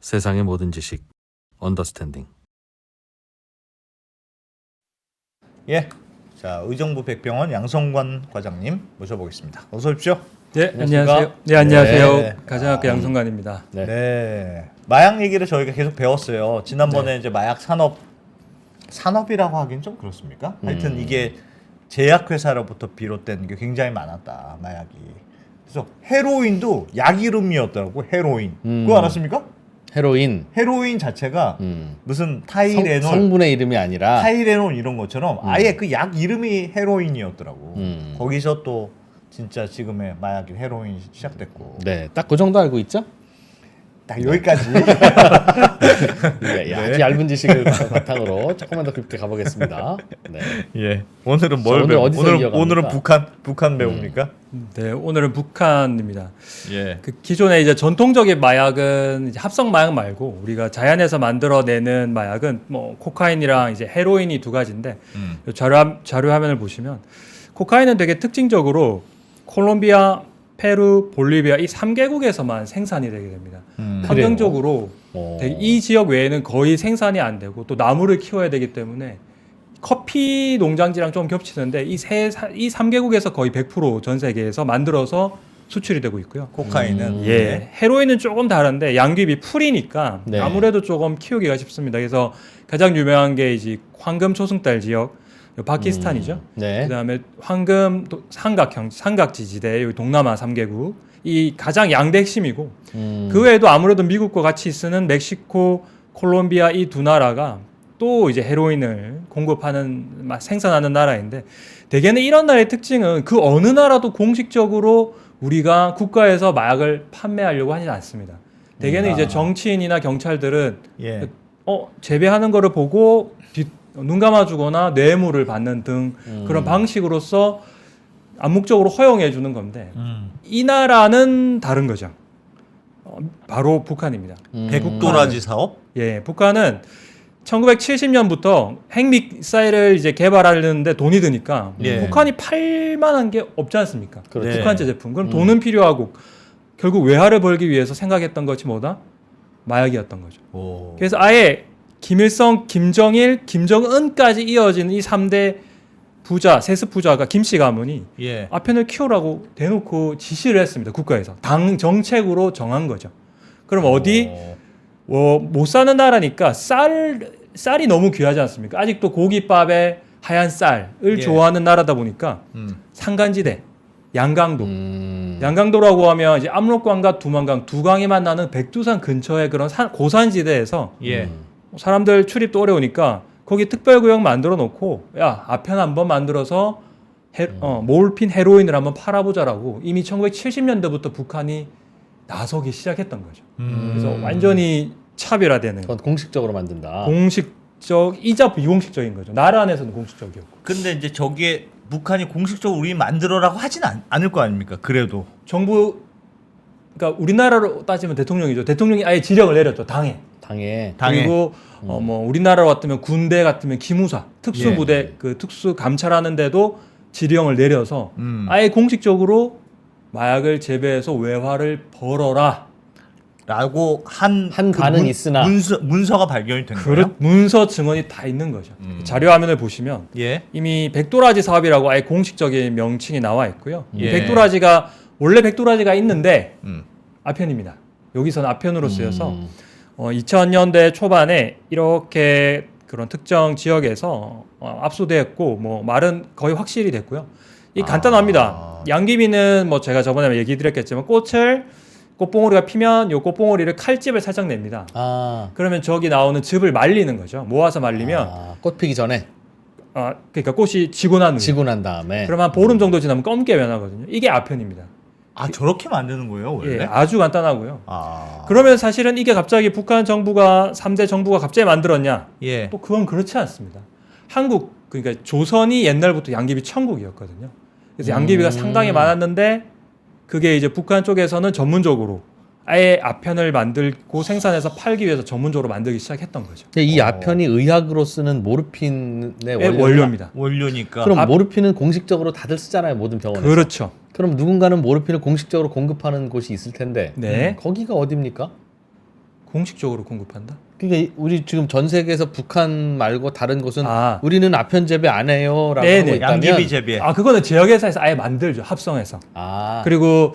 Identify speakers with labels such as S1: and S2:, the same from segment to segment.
S1: 세상의 모든 지식 언더스탠딩.
S2: 예, 자 의정부 백병원 양성관 과장님 모셔보겠습니다. 어서 오십시오.
S3: 네,
S4: 안녕하십니까?
S3: 안녕하세요. 네, 안녕하세요.
S2: 네.
S3: 가정학과 양성관입니다.
S4: 네.
S2: 네, 마약 얘기를 저희가 계속 배웠어요. 지난번에 이제 마약 산업이라고 하긴 좀 그렇습니까? 하여튼 이게 제약회사로부터 비롯된 게 굉장히 많았다, 마약이. 그래서 헤로인도 약 이름이었더라고, 헤로인. 그거 알았습니까? 헤로인 자체가 무슨 타이레놀,
S4: 성분의 이름이 아니라
S2: 타이레놀 이런 것처럼 아예 그 약 이름이 헤로인이었더라고.
S4: 음.
S2: 거기서 또 진짜 지금의 마약이 헤로인이 시작됐고.
S4: 네, 딱 그 정도 알고 있죠?
S2: 딱 여기까지.
S4: 네, 아주 얇은 지식을 바탕으로 조금만 더 깊게 가보겠습니다. 네.
S2: 예. 오늘은
S4: 자, 오늘 어디서 이어갑니까?
S2: 오늘은 북한 배웁니까?
S3: 네, 오늘은 북한입니다.
S2: 예.
S3: 그 기존의 이제 전통적인 마약은 이제 합성 마약 말고 우리가 자연에서 만들어내는 마약은 뭐 코카인이랑 이제 헤로인이 두 가지인데 자료 화면을 보시면 코카인은 되게 특징적으로 콜롬비아, 페루, 볼리비아 이 3개국에서만 생산이 되게 됩니다. 환경적으로 되게 이 지역 외에는 거의 생산이 안 되고 또 나무를 키워야 되기 때문에 커피 농장지랑 좀 겹치는데 이 3개국에서 거의 100% 전 세계에서 만들어서 수출이 되고 있고요.
S2: 코카인은
S3: 예, 헤로인은 조금 다른데 양귀비 풀이니까
S4: 네.
S3: 아무래도 조금 키우기가 쉽습니다. 그래서 가장 유명한 게 이제 황금 초승달 지역, 파키스탄이죠.
S4: 네.
S3: 그다음에 황금 삼각지 지대 여기 동남아 3개국 이 가장 양대 핵심이고 그 외에도 아무래도 미국과 같이 쓰는 멕시코, 콜롬비아 이 두 나라가 또 이제 헤로인을 공급하는 생산하는 나라인데 대개는 이런 나라의 특징은 그 어느 나라도 공식적으로 우리가 국가에서 마약을 판매하려고 하지 않습니다. 대개는 이제 정치인이나 경찰들은
S2: 예.
S3: 재배하는 거를 보고 눈 감아주거나 뇌물을 받는 등 그런 방식으로서 암묵적으로 허용해 주는 건데 이 나라는 다른 거죠. 바로 북한입니다.
S2: 백도라지 사업?
S3: 예, 북한은 1970년부터 핵미사일을 이제 개발하려는데 돈이 드니까
S2: 예.
S3: 북한이 팔 만한 게 없지 않습니까?
S4: 그렇죠.
S3: 북한제 제품. 그럼 돈은 필요하고 결국 외화를 벌기 위해서 생각했던 것이 뭐다? 마약이었던 거죠.
S2: 오.
S3: 그래서 아예 김일성, 김정일, 김정은까지 이어지는 이 3대 부자, 세습 부자가 김씨 가문이
S2: 예.
S3: 아편을 키우라고 대놓고 지시를 했습니다. 국가에서. 당 정책으로 정한 거죠. 그럼 어디 못 사는 나라니까 쌀이 너무 귀하지 않습니까? 아직도 고깃밥에 하얀 쌀을
S2: 예.
S3: 좋아하는 나라다 보니까 산간지대, 양강도. 양강도라고 하면 이제 압록강과 두만강 두 강이 만나는 백두산 근처의 그런 고산지대에서
S2: 예.
S3: 사람들 출입도 어려우니까 거기 특별구역 만들어 놓고 야 아편 한번 만들어서 몰핀 헤로인을 한번 팔아보자라고 이미 1970년대부터 북한이 나서기 시작했던 거죠. 그래서 완전히 차별화되는
S4: 그건 공식적으로 만든다.
S3: 공식적이자 비공식적인 거죠. 나라 안에서는 공식적이었고
S2: 근데 이제 저기에 북한이 공식적으로 우리 만들어라고 하진 않을 거 아닙니까? 그래도
S3: 정부 그러니까 우리나라로 따지면 대통령이죠. 대통령이 아예 지령을 내렸죠. 당에. 그리고 뭐 우리나라로 같으면 군대 같으면 기무사 특수부대
S2: 예.
S3: 그 특수 감찰하는데도 지령을 내려서 아예 공식적으로 마약을 재배해서 외화를 벌어라
S2: 라고 한
S4: 반은 있으나
S2: 문서가 발견이 된 거예요?
S3: 문서 증언이 다 있는 거죠. 자료 화면을 보시면
S2: 예.
S3: 이미 백도라지 사업이라고 아예 공식적인 명칭이 나와 있고요. 이
S2: 예.
S3: 백도라지가 원래 백도라지가 있는데 아편입니다. 여기서는 아편으로 쓰여서 2000년대 초반에 이렇게 그런 특정 지역에서 압수되었고 뭐 말은 거의 확실히 됐고요. 이 간단합니다. 양귀비는 뭐 제가 저번에 얘기 드렸겠지만 꽃봉오리가 피면 요 꽃봉오리를 칼집을 살짝 냅니다. 그러면 저기 나오는 즙을 말리는 거죠. 모아서 말리면
S4: 꽃 피기 전에
S3: 그러니까 꽃이 지고 난
S4: 다음에
S3: 그러면 한 보름 정도 지나면 검게 변하거든요. 이게 아편입니다.
S2: 아 저렇게 만드는 거예요 원래?
S3: 예, 아주 간단하고요.
S2: 아.
S3: 그러면 사실은 이게 갑자기 북한 정부가 3대 정부가 갑자기 만들었냐?
S2: 예.
S3: 또 그건 그렇지 않습니다. 한국 그러니까 조선이 옛날부터 양귀비 천국이었거든요. 그래서 양귀비가 상당히 많았는데 그게 이제 북한 쪽에서는 전문적으로 아예 아편을 만들고 생산해서 팔기 위해서 전문적으로 만들기 시작했던 거죠.
S4: 이 아편이 의학으로 쓰는 모르핀의
S3: 원료입니다.
S2: 원료니까.
S4: 그럼 모르핀은 공식적으로 다들 쓰잖아요, 모든 병원에서.
S3: 그렇죠.
S4: 그럼 누군가는 모르핀을 공식적으로 공급하는 곳이 있을 텐데
S3: 네.
S4: 거기가 어디입니까?
S3: 공식적으로 공급한다?
S4: 그러니까 우리 지금 전 세계에서 북한 말고 다른 곳은
S3: 아.
S4: 우리는 아편 재배 안 해요라고
S3: 네네.
S4: 하고 있다면
S2: 양귀비 재배.
S3: 아 그거는 지역회사에서 아예 만들죠. 합성해서.
S4: 아,
S3: 그리고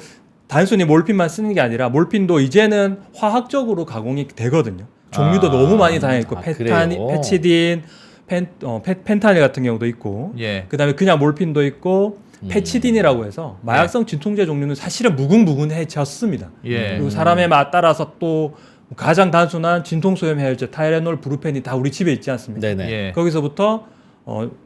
S3: 단순히 몰핀만 쓰는 게 아니라 몰핀도 이제는 화학적으로 가공이 되거든요. 종류도 너무 많이 다양했고
S4: 그래요?
S3: 페치딘, 펜타닐 같은 경우도 있고
S2: 예.
S3: 그다음에 그냥 몰핀도 있고 페치딘이라고 해서 마약성 진통제 종류는 사실은 무궁무진해졌습니다.
S2: 예.
S3: 그리고 사람의 맛 따라서 또 가장 단순한 진통소염 해열제 타이레놀, 브루펜이 다 우리 집에 있지 않습니까?
S4: 네네.
S2: 예.
S3: 거기서부터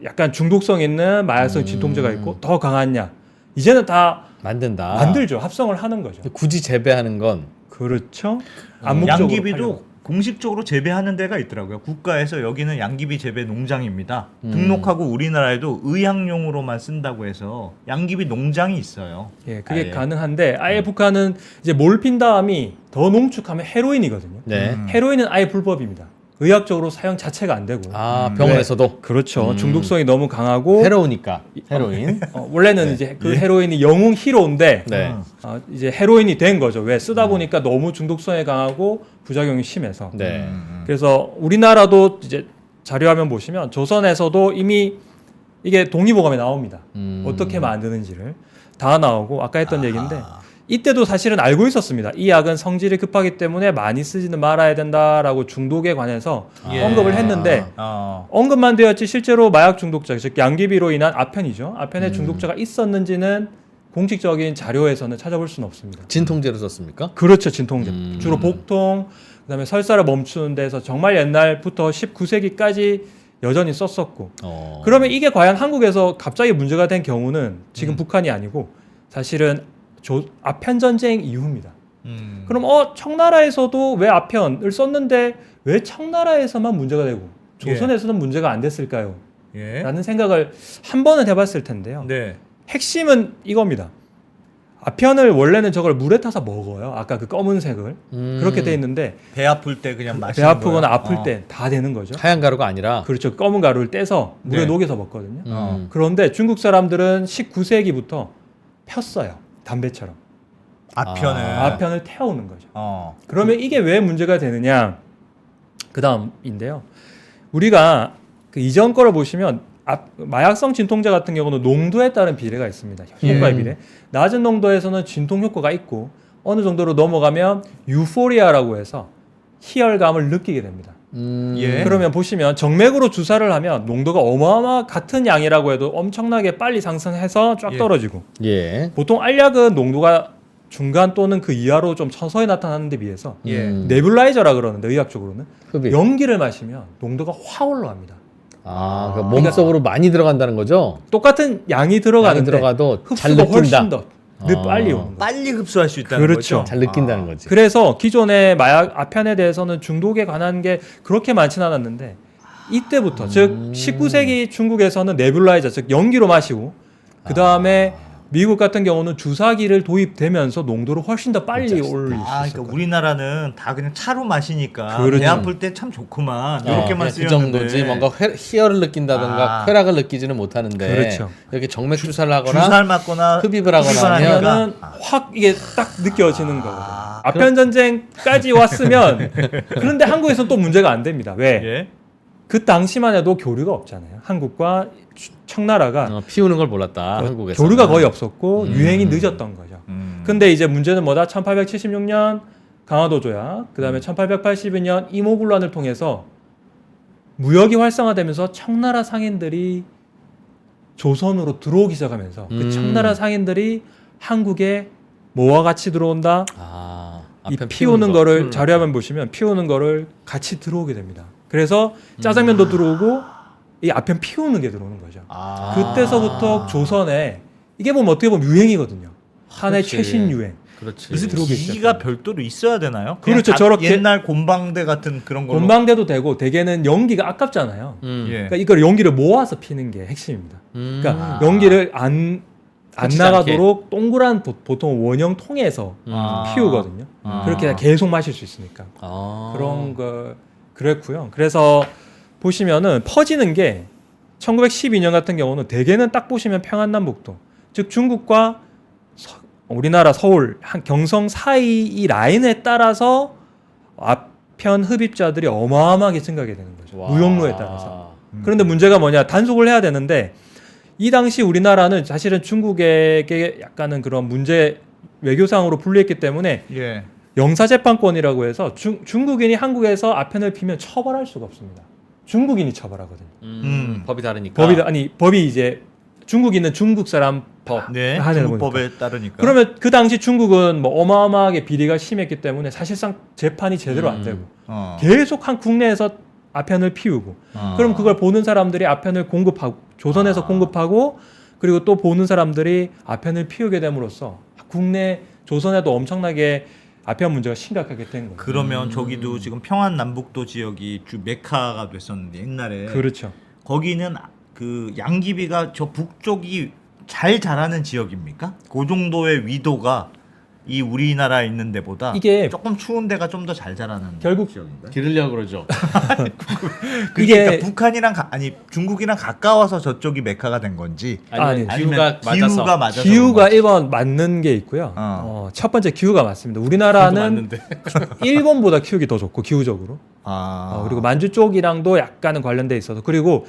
S3: 약간 중독성 있는 마약성 진통제가 있고 더 강한 약 이제는 다
S4: 만든다.
S3: 만들죠. 합성을 하는 거죠.
S4: 굳이 재배하는 건
S3: 그렇죠. 암묵적으로
S2: 양귀비도
S3: 팔려고.
S2: 공식적으로 재배하는 데가 있더라고요. 국가에서 여기는 양귀비 재배 농장입니다. 등록하고 우리나라에도 의약용으로만 쓴다고 해서 양귀비 농장이 있어요.
S3: 예, 그게
S2: 아예.
S3: 가능한데 아예 북한은 이제 몰핀 다음이 더 농축하면 헤로인이거든요.
S4: 네.
S3: 헤로인은 아예 불법입니다. 의학적으로 사용 자체가 안 되고.
S4: 아, 병원에서도
S3: 그렇죠. 중독성이 너무 강하고
S4: 헤로우니까 헤로인.
S3: 원래는 이제 그 헤로인이 영웅 히로인데
S4: 네.
S3: 이제 헤로인이 된 거죠. 왜 쓰다 보니까 너무 중독성이 강하고 부작용이 심해서.
S4: 네.
S3: 그래서 우리나라도 이제 자료화면 보시면 조선에서도 이미 이게 동의보감에 나옵니다. 어떻게 만드는지를 다 나오고 아까 했던 얘기인데 이때도 사실은 알고 있었습니다. 이 약은 성질이 급하기 때문에 많이 쓰지는 말아야 된다라고 중독에 관해서
S2: 예.
S3: 언급을 했는데
S2: 어.
S3: 언급만 되었지 실제로 마약 중독자 즉 양귀비로 인한 아편이죠. 아편의 중독자가 있었는지는 공식적인 자료에서는 찾아볼 수는 없습니다.
S4: 진통제로 썼습니까?
S3: 그렇죠. 진통제. 주로 복통, 그다음에 설사를 멈추는 데서 정말 옛날부터 19세기까지 여전히 썼었고. 그러면 이게 과연 한국에서 갑자기 문제가 된 경우는 지금 북한이 아니고 사실은 아편 전쟁 이후입니다. 그럼 청나라에서도 왜 아편을 썼는데 왜 청나라에서만 문제가 되고 조선에서는 문제가 안 됐을까요?
S2: 예.
S3: 라는 생각을 한 번은 해봤을 텐데요.
S2: 네.
S3: 핵심은 이겁니다. 아편을 원래는 저걸 물에 타서 먹어요. 아까 그 검은색을 그렇게 돼 있는데
S2: 배 아플 때 그냥
S3: 배
S2: 마시는
S3: 아프거나
S2: 거예요?
S3: 아플 때 다 되는 거죠.
S4: 하얀 가루가 아니라.
S3: 그렇죠. 검은 가루를 떼서 물에
S2: 네.
S3: 녹여서 먹거든요.
S4: 음.
S3: 그런데 중국 사람들은 19세기부터 폈어요. 담배처럼.
S2: 아편을.
S3: 아편을 태우는 거죠.
S2: 어.
S3: 그러면 이게 왜 문제가 되느냐? 그 다음인데요. 우리가 그 이전 거를 보시면 마약성 진통제 같은 경우는 농도에 따른 비례가 있습니다. 효과의 비례. 낮은 농도에서는 진통 효과가 있고 어느 정도로 넘어가면 유포리아라고 해서 희열감을 느끼게 됩니다.
S2: 예.
S3: 그러면 보시면 정맥으로 주사를 하면 농도가 어마어마 같은 양이라고 해도 엄청나게 빨리 상승해서 쫙
S2: 예.
S3: 떨어지고
S4: 예.
S3: 보통 알약은 농도가 중간 또는 그 이하로 좀 서서히 나타나는 데 비해서
S2: 예.
S3: 네뷸라이저라 그러는데 의학적으로는
S4: 흡입.
S3: 연기를 마시면 농도가 확 올라갑니다.
S4: 아, 그 몸속으로 많이 들어간다는 거죠?
S3: 똑같은 양이
S4: 양이
S3: 들어가는데
S4: 들어가도 잘
S3: 흡수가
S4: 느낀다.
S3: 훨씬 더 빨리 오는 거죠.
S2: 빨리 흡수할 수 있다는
S3: 그렇죠.
S2: 거죠.
S4: 잘 느낀다는 거지.
S3: 그래서 기존의 마약 아편에 대해서는 중독에 관한 게 그렇게 많지는 않았는데 이때부터 즉 19세기 중국에서는 네뷸라이저 즉 연기로 마시고 그 다음에 미국 같은 경우는 주사기를 도입되면서 농도를 훨씬 더 빨리 올릴 수
S2: 그러니까
S3: 있었거든요.
S2: 우리나라는 다 그냥 차로 마시니까
S3: 그렇죠.
S2: 배 아플 때 참 좋구만 이렇게만
S4: 그냥 그
S2: 쓰였는데
S4: 정도지 뭔가 희열을 느낀다던가 쾌락을 느끼지는 못하는데
S3: 그렇죠.
S4: 이렇게 정맥 주사를 하거나
S2: 주사를 맞거나
S4: 흡입을 하거나
S2: 하니까
S3: 그러면은 확 이게 딱 느껴지는 거거든요. 아편 전쟁까지 왔으면 그런데 한국에서는 또 문제가 안 됩니다. 왜?
S2: 예.
S3: 그 당시만 해도 교류가 없잖아요. 한국과 청나라가
S4: 피우는 걸 몰랐다. 한국에서
S3: 교류가 거의 없었고 유행이 늦었던 거죠.
S2: 음.
S3: 근데 이제 문제는 뭐다? 1876년 강화도 조약, 그다음에 1882년 이모군란을 통해서 무역이 활성화되면서 청나라 상인들이 조선으로 들어오기 시작하면서 그 청나라 상인들이 한국에 뭐와 같이 들어온다? 이
S4: 앞에
S3: 피우는
S4: 거.
S3: 거를 자료화면 보시면 피우는 거를 같이 들어오게 됩니다. 그래서 짜장면도 들어오고 이 아편 피우는 게 들어오는 거죠. 그때서부터 조선에 이게 보면 어떻게 보면 유행이거든요. 하나의
S4: 그렇지.
S3: 최신 유행.
S4: 그렇지.
S3: 그래서 들어오기
S2: 기기가
S3: 시작해요.
S2: 별도로 있어야 되나요?
S3: 그렇죠.
S2: 그냥
S3: 저렇게
S2: 옛날 곤방대 같은 그런 걸로.
S3: 곤방대도 되고 대개는 연기가 아깝잖아요.
S2: 예.
S3: 그러니까 이걸 연기를 모아서 피는 게 핵심입니다. 그러니까 연기를 안
S4: 터지지
S3: 나가도록 동그란 보통 원형 통에서 피우거든요. 그렇게 계속 마실 수 있으니까. 그런 거 그랬고요. 그래서 보시면은 퍼지는 게 1912년 같은 경우는 대개는 딱 보시면 평안남북도 즉 중국과 우리나라 서울 한 경성 사이 이 라인에 따라서 아편 흡입자들이 어마어마하게 증가하게 되는 거죠.
S4: 와.
S3: 무용로에 따라서. 그런데 문제가 뭐냐? 단속을 해야 되는데 이 당시 우리나라는 사실은 중국에게 약간은 그런 문제 외교상으로 불리했기 때문에
S2: 예.
S3: 영사재판권이라고 해서 중국인이 한국에서 아편을 피면 처벌할 수가 없습니다. 중국인이 처벌하거든요.
S4: 법이 다르니까.
S3: 법이 이제 중국인은 중국 사람 법
S2: 네.
S3: 하는
S2: 중국법에 따르니까.
S3: 그러면 그 당시 중국은 뭐 어마어마하게 비리가 심했기 때문에 사실상 재판이 제대로 안 되고 계속 한 국내에서 아편을 피우고 그럼 그걸 보는 사람들이 아편을 공급하고 조선에서 공급하고 그리고 또 보는 사람들이 아편을 피우게 됨으로써 국내 조선에도 엄청나게 아편 문제가 심각하게 된 거예요.
S2: 그러면 저기도 지금 평안 남북도 지역이 주 메카가 됐었는데 옛날에
S3: 그렇죠.
S2: 거기는 그 양귀비가 저 북쪽이 잘 자라는 지역입니까? 그 정도의 위도가 이 우리나라에 있는 데보다
S3: 이게
S2: 조금 추운 데가 좀 더 잘 자라는
S3: 결국
S2: 지역인가요?
S4: 기르려고 그러죠.
S2: 그러니까 북한이랑 중국이랑 가까워서 저쪽이 메카가 된 건지
S4: 아니면
S3: 아니,
S4: 기후가 맞아서.
S2: 기후가 맞아서
S3: 기후가
S2: 그런 건지.
S3: 1번 맞는 게 있고요. 첫 번째 기후가 맞습니다. 우리나라는
S4: 맞는데.
S3: 일본보다 키우기 더 좋고 기후적으로. 그리고 만주 쪽이랑도 약간은 관련돼 있어서 그리고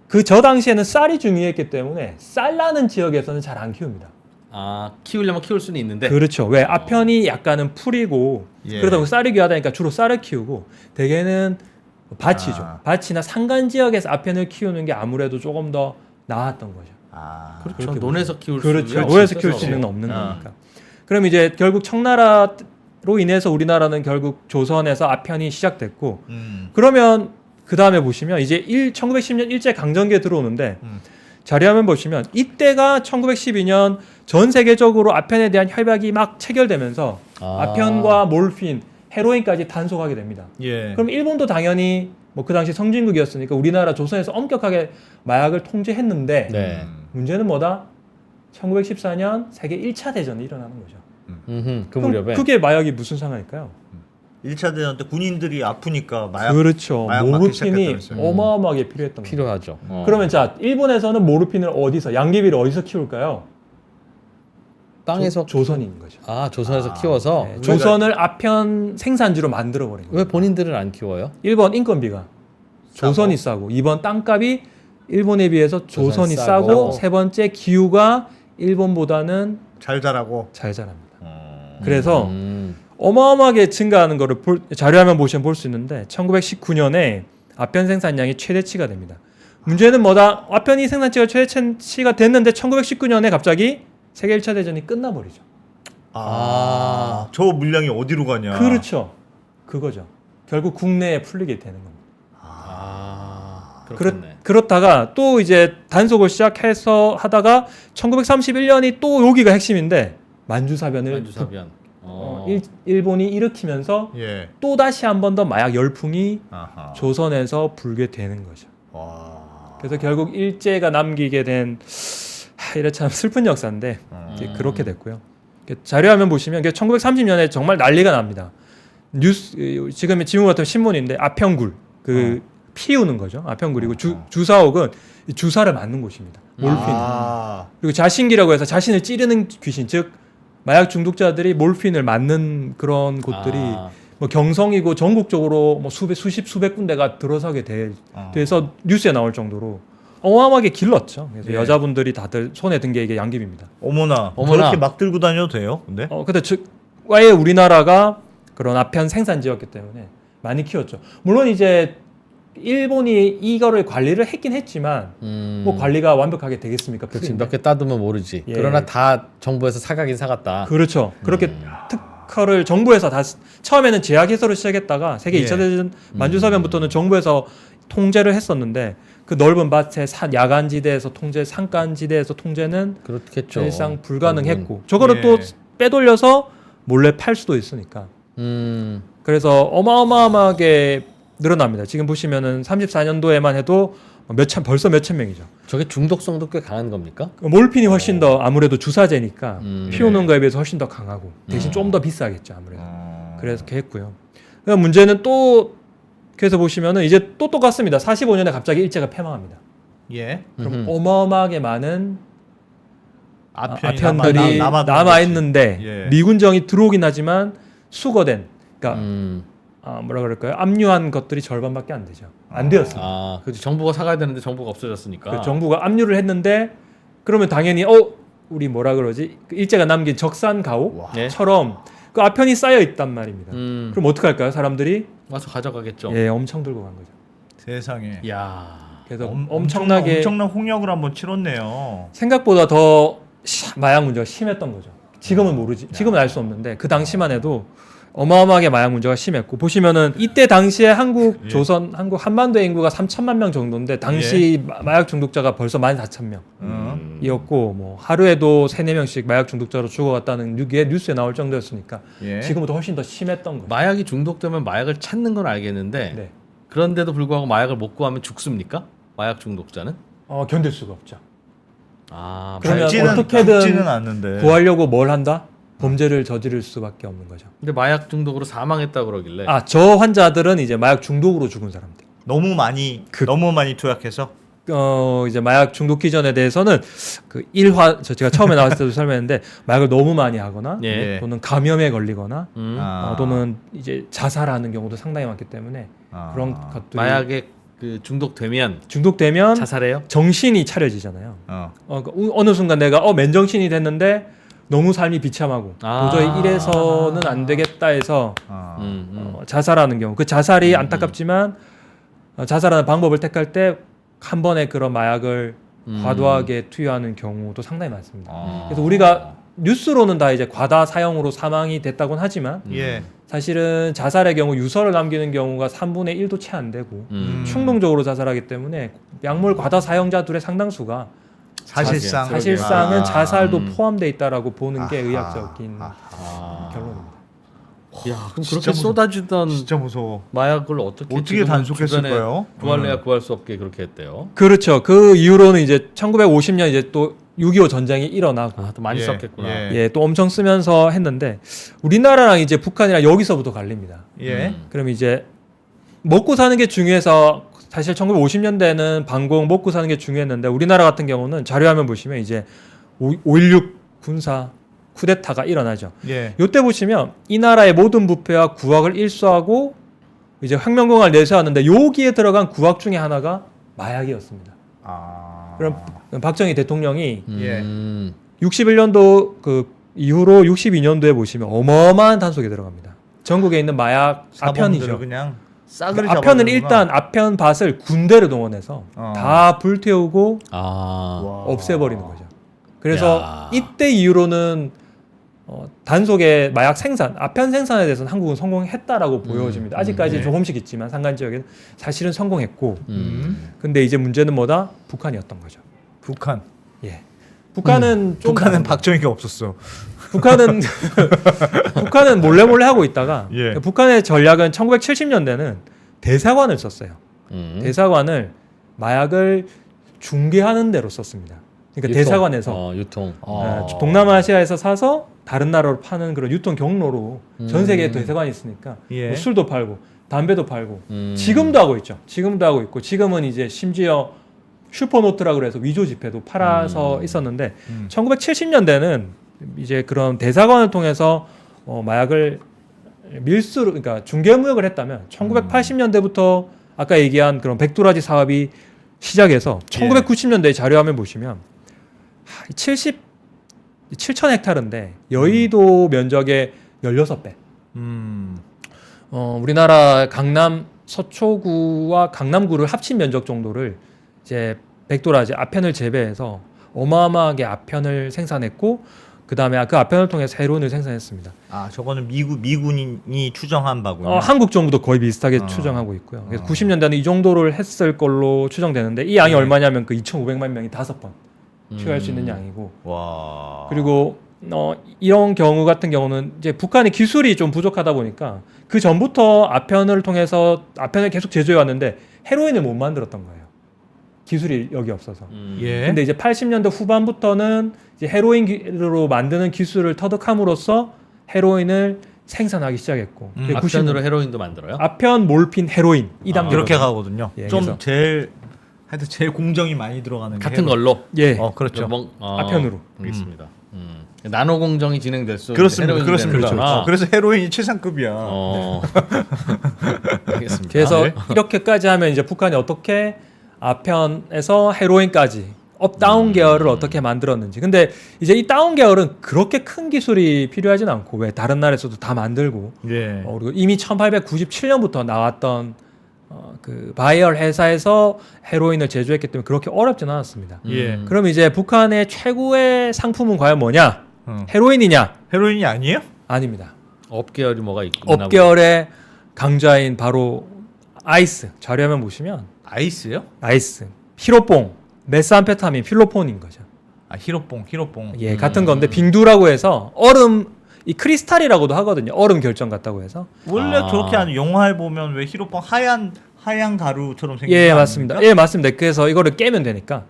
S3: 그 저 당시에는 쌀이 중요했기 때문에 쌀 나는 지역에서는 잘 안 키웁니다.
S4: 키우려면 키울 수는 있는데.
S3: 그렇죠. 왜 아편이 약간은 풀이고
S2: 예.
S3: 그러다 보니 쌀이 귀하다니까 주로 쌀을 키우고 대개는 밭이죠. 밭이나 산간 지역에서 아편을 키우는 게 아무래도 조금 더 나았던 거죠.
S4: 그렇죠.
S3: 그렇게
S4: 논에서 키울 수
S3: 그렇죠.
S4: 있는
S3: 오해서 키울 수 있는 건 없는 거니까. 그럼 이제 결국 청나라로 인해서 우리나라는 결국 조선에서 아편이 시작됐고 그러면 그 다음에 보시면 이제 1910년 일제 강점기에 들어오는데 자료화면 보시면 이때가 1912년 전 세계적으로 아편에 대한 협약이 막 체결되면서 아편과 몰핀, 헤로인까지 단속하게 됩니다.
S2: 예.
S3: 그럼 일본도 당연히 뭐 그 당시 성진국이었으니까 우리나라 조선에서 엄격하게 마약을 통제했는데
S4: 네.
S3: 문제는 뭐다? 1914년 세계 1차 대전이 일어나는 거죠.
S4: 그
S3: 그럼
S4: 무렵에.
S3: 그게 마약이 무슨 상관일까요?
S2: 1차 대전 때 군인들이 아프니까 마약
S3: 그렇죠.
S2: 마약 맞기
S3: 모르핀이
S2: 시작했다면서요.
S3: 어마어마하게 필요했던 거죠.
S4: 필요하죠.
S3: 그러면 자 일본에서는 모르핀을 어디서 양귀비를 어디서 키울까요?
S4: 땅에서
S3: 조선인 거죠.
S4: 조선에서 키워서.
S3: 네, 조선을 아편 생산지로 만들어 버린 거예요.
S4: 왜 본인들은 안 키워요?
S3: 1번 인건비가 조선이 싸고 2번 땅값이 일본에 비해서 조선이
S4: 싸고.
S3: 싸고 세 번째 기후가 일본보다는
S2: 잘 자라고.
S3: 잘 자랍니다. 그래서
S4: 음.
S3: 어마어마하게 증가하는 거를 자료화면 보시면 볼 수 있는데 1919년에 아편 생산량이 최대치가 됩니다. 문제는 뭐다? 아편이 생산치가 최대치가 됐는데 1919년에 갑자기 세계 1차 대전이 끝나버리죠.
S2: 저 물량이 어디로 가냐?
S3: 그렇죠. 그거죠. 결국 국내에 풀리게 되는 겁니다.
S4: 그렇겠네.
S3: 그렇다가 또 이제 단속을 시작해서 하다가 1931년이 또 여기가 핵심인데 만주사변을
S4: 만주사변.
S3: 일본이 일으키면서
S2: 예.
S3: 또 다시 한 번 더 마약 열풍이
S2: 아하.
S3: 조선에서 불게 되는 거죠.
S2: 와.
S3: 그래서 결국 일제가 남기게 된 이래 참 슬픈 역사인데 이제 그렇게 됐고요. 자료화면 보시면 1930년에 정말 난리가 납니다. 지금 지금 같은 신문인데 아편굴 피우는 거죠. 아편굴이고 주사옥은 주사를 맞는 곳입니다. 몰핀. 그리고 자신기라고 해서 자신을 찌르는 귀신, 즉 마약 중독자들이 몰핀을 맞는 그런 곳들이 뭐 경성이고 전국적으로 뭐 수백 군데가 들어서게 돼서 뉴스에 나올 정도로 어마어마하게 길렀죠. 그래서
S2: 예.
S3: 여자분들이 다들 손에 든 게 이게 양귀비입니다.
S2: 어머나. 저렇게 막 들고 다녀도 돼요? 근데?
S3: 근데 아예 우리나라가 그런 아편 생산지였기 때문에 많이 키웠죠. 물론 이제 일본이 이거를 관리를 했긴 했지만 뭐 관리가 완벽하게 되겠습니까?
S4: 그렇지. 몇 개 따두면 모르지.
S3: 예.
S4: 그러나 다 정부에서 사가긴 사갔다.
S3: 그렇죠. 그렇게 특허를 정부에서 다 처음에는 제약 해소를 시작했다가 세계
S2: 예.
S3: 2차 대전 만주사변부터는 정부에서 통제를 했었는데 그 넓은 밭에 야간지대에서 통제, 산간지대에서 통제는
S4: 그렇겠죠.
S3: 사실상 불가능했고 저거를
S2: 예.
S3: 또 빼돌려서 몰래 팔 수도 있으니까 그래서 어마어마하게 늘어납니다. 지금 보시면은 34년도에만 해도 벌써 몇천 명이죠.
S4: 저게 중독성도 꽤 강한 겁니까?
S3: 몰핀이 훨씬 더 아무래도 주사제니까 피우는 거에 비해서 훨씬 더 강하고 대신 좀 더 비싸겠죠 아무래도. 그래서 그렇게 했고요. 그러니까 문제는 또 그래서 보시면은 이제 또 똑같습니다. 45년에 갑자기 일제가 패망합니다.
S2: 예.
S3: 그럼 어마어마하게 많은
S2: 아편들이
S3: 아편들이 남아 있는데
S2: 예.
S3: 미군정이 들어오긴 하지만 수거된 그러니까 뭐라 그럴까요? 압류한 것들이 절반밖에 안 되죠. 안 되었습니다.
S4: 아, 그렇지. 정부가 사가야 되는데 정부가 없어졌으니까.
S3: 그 정부가 압류를 했는데 그러면 당연히 우리 뭐라 그러지? 그 일제가 남긴 적산 가옥처럼 그 아편이 쌓여 있단 말입니다. 그럼 어떻게 할까요? 사람들이
S4: 와서 가져가겠죠.
S3: 예, 엄청 들고 간 거죠.
S2: 세상에.
S4: 야.
S3: 그래서
S2: 엄청나게
S3: 엄청나게
S2: 엄청난 홍역을 한번 치렀네요.
S3: 생각보다 더 마약 문제가 심했던 거죠. 지금은 모르지. 지금은 알 수 없는데 그 당시만 해도 어마어마하게 마약 문제가 심했고 보시면은 이때 당시에 한국 조선 한국 한반도의 인구가 3천만 명 정도인데 당시 마약 중독자가 벌써 14,000명이었고 뭐 하루에도 3-4명씩 마약 중독자로 죽어갔다는 게 뉴스에 나올 정도였으니까 지금보다 훨씬 더 심했던 거예요.
S4: 마약이 중독되면 마약을 찾는 건 알겠는데
S3: 네.
S4: 그런데도 불구하고 마약을 못 구하면 죽습니까? 마약 중독자는?
S3: 견딜 수가 없죠.
S4: 아,
S3: 그러면
S2: 죽지는
S3: 어떻게든
S2: 않는데.
S3: 구하려고 뭘 한다? 범죄를 저지를 수밖에 없는 거죠.
S4: 근데 마약 중독으로 사망했다 그러길래.
S3: 저 환자들은 이제 마약 중독으로 죽은 사람들.
S2: 너무 많이 투약해서.
S3: 이제 마약 중독 기전에 대해서는 그 제가 처음에 나왔을 때도 설명했는데 마약을 너무 많이 하거나
S4: 예.
S3: 또는 감염에 걸리거나
S2: 아.
S3: 또는 이제 자살하는 경우도 상당히 많기 때문에 그런 것들이
S4: 마약에 그 중독되면
S3: 중독되면
S4: 자살해요?
S3: 정신이 차려지잖아요. 그러니까 어느 순간 내가 맨정신이 됐는데 너무 삶이 비참하고 도저히 이래서는 안 되겠다 해서 자살하는 경우 그 자살이 안타깝지만 자살하는 방법을 택할 때 한 번에 그런 마약을 과도하게 투여하는 경우도 상당히 많습니다. 그래서 우리가 뉴스로는 다 이제 과다 사용으로 사망이 됐다고는 하지만 사실은 자살의 경우 유서를 남기는 경우가 3분의 1도 채 안 되고 충동적으로 자살하기 때문에 약물 과다 사용자들의 상당수가 사실상은 자살도 포함되어 있다라고 보는 게 의학적인 결론입니다.
S4: 야, 그럼 그렇게 쏟아지던
S2: 진짜 무서워.
S4: 마약을 어떻게
S2: 단속했을까요?
S4: 구할래야 구할 수 없게 그렇게 했대요.
S3: 그렇죠. 그 이후로는 이제 1950년 이제 또 6.25 전쟁이 일어나고
S4: 또 많이 썼겠구나.
S3: 또 엄청 쓰면서 했는데 우리나라랑 이제 북한이랑 여기서부터 갈립니다. 그럼 이제 먹고 사는 게 중요해서 사실 1950년대는 방공 먹고 사는 게 중요했는데 우리나라 같은 경우는 자료화면 보시면 이제 5.16 군사 쿠데타가 일어나죠. 이때 보시면 이 나라의 모든 부패와 구악을 일소하고 이제 혁명공화를 내세웠는데 여기에 들어간 구악 중에 하나가 마약이었습니다. 그럼 박정희 대통령이 61년도 그 이후로 62년도에 보시면 어마어마한 단속에 들어갑니다. 전국에 있는 마약 아편이죠.
S2: 그냥
S3: 아편은 일단 아편 밭을 군대를 동원해서 다 불태우고 없애버리는 거죠. 그래서 이때 이후로는 단속의 마약 생산, 아편 생산에 대해서는 한국은 성공했다라고 보여집니다. 아직까지 조금씩 있지만 산간 지역에는 사실은 성공했고, 근데 이제 문제는 뭐다? 북한이었던 거죠.
S2: 북한.
S3: 북한은
S2: 북한은 박정희가 없었어.
S3: 북한은 몰래 하고 있다가 북한의 전략은 1970년대는 대사관을 썼어요. 대사관을 마약을 중개하는 데로 썼습니다. 그러니까 대사관에서
S4: 유통.
S3: 동남아시아에서 사서 다른 나라로 파는 그런 유통 경로로 전 세계에 대사관이 있으니까 뭐 술도 팔고 담배도 팔고 지금도 하고 있죠. 지금도 하고 있고 지금은 이제 심지어 슈퍼노트라고 그래서 위조 지폐도 팔아서 있었는데 1970년대는 이제 그런 대사관을 통해서 마약을 그러니까 중개무역을 했다면 1980년대부터 아까 얘기한 그런 백도라지 사업이 시작해서 1990년대 자료화면 보시면 7,000헥타르인데 여의도 면적의 16배. 우리나라 강남 서초구와 강남구를 합친 면적 정도를 이제 백도라지 아편을 재배해서 어마어마하게 아편을 생산했고 그 다음에 그 아편을 통해서 헤로인을 생산했습니다.
S2: 저거는 미군이 추정한 바군요.
S3: 한국 정부도 거의 비슷하게 추정하고 있고요. 그래서 90년대는 이 정도를 했을 걸로 추정되는데 이 양이 얼마냐면 그 2,500만 명이 5번 취할 수 있는 양이고. 그리고 이런 경우 같은 경우는 이제 북한의 기술이 좀 부족하다 보니까 그 전부터 아편을 통해서 아편을 계속 제조해 왔는데 헤로인을 못 만들었던 거예요. 기술이 여기 없어서. 근데 이제 80년대 후반부터는 이제 헤로인으로 만드는 기술을 터득함으로써 헤로인을 생산하기 시작했고.
S4: 아편으로 헤로인도 만들어요?
S3: 아편, 몰핀, 헤로인 이 단계
S2: 이렇게 가거든요.
S3: 좀
S2: 제일 공정이 많이 들어가는
S4: 같은 걸로.
S2: 그렇죠.
S3: 아편으로.
S4: 알겠습니다. 나노 공정이 진행될수록
S2: 그렇습니다.
S4: 헤로인이
S2: 그렇습니다.
S4: 되는 거구나.
S2: 그래서 헤로인이 최상급이야.
S4: 알겠습니다.
S3: 그래서
S2: 네.
S3: 이렇게까지 하면 이제 북한이 어떻게 아편에서 헤로인까지 업다운 계열을 어떻게 만들었는지. 근데 이제 이 다운 계열은 그렇게 큰 기술이 필요하진 않고 왜 다른 나라에서도 다 만들고
S2: 예.
S3: 그리고 이미 1897년부터 나왔던 그 바이얼 회사에서 헤로인을 제조했기 때문에 그렇게 어렵진 않았습니다.
S2: 예.
S3: 그럼 이제 북한의 최고의 상품은 과연 뭐냐? 헤로인이냐?
S2: 헤로인이 아니에요?
S3: 아닙니다.
S4: 업계열이 뭐가 있나
S3: 업계열의 강자인 바로 아이스. 자료화면 보시면
S2: 아이스요?
S3: 아이스, 히로뽕, 메스암페타민, 필로폰인 거죠.
S2: 아 히로뽕.
S3: 예, 같은 건데 빙두라고 해서 얼음 이 크리스탈이라고도 하거든요. 얼음 결정 같다고 해서.
S2: 원래 그렇게 하는 영화에 보면 왜 히로뽕 하얀 가루처럼 생긴
S3: 예,
S2: 거
S3: 맞습니다.
S2: 아닙니까?
S3: 예, 맞습니다. 그래서 이거를 깨면 되니까.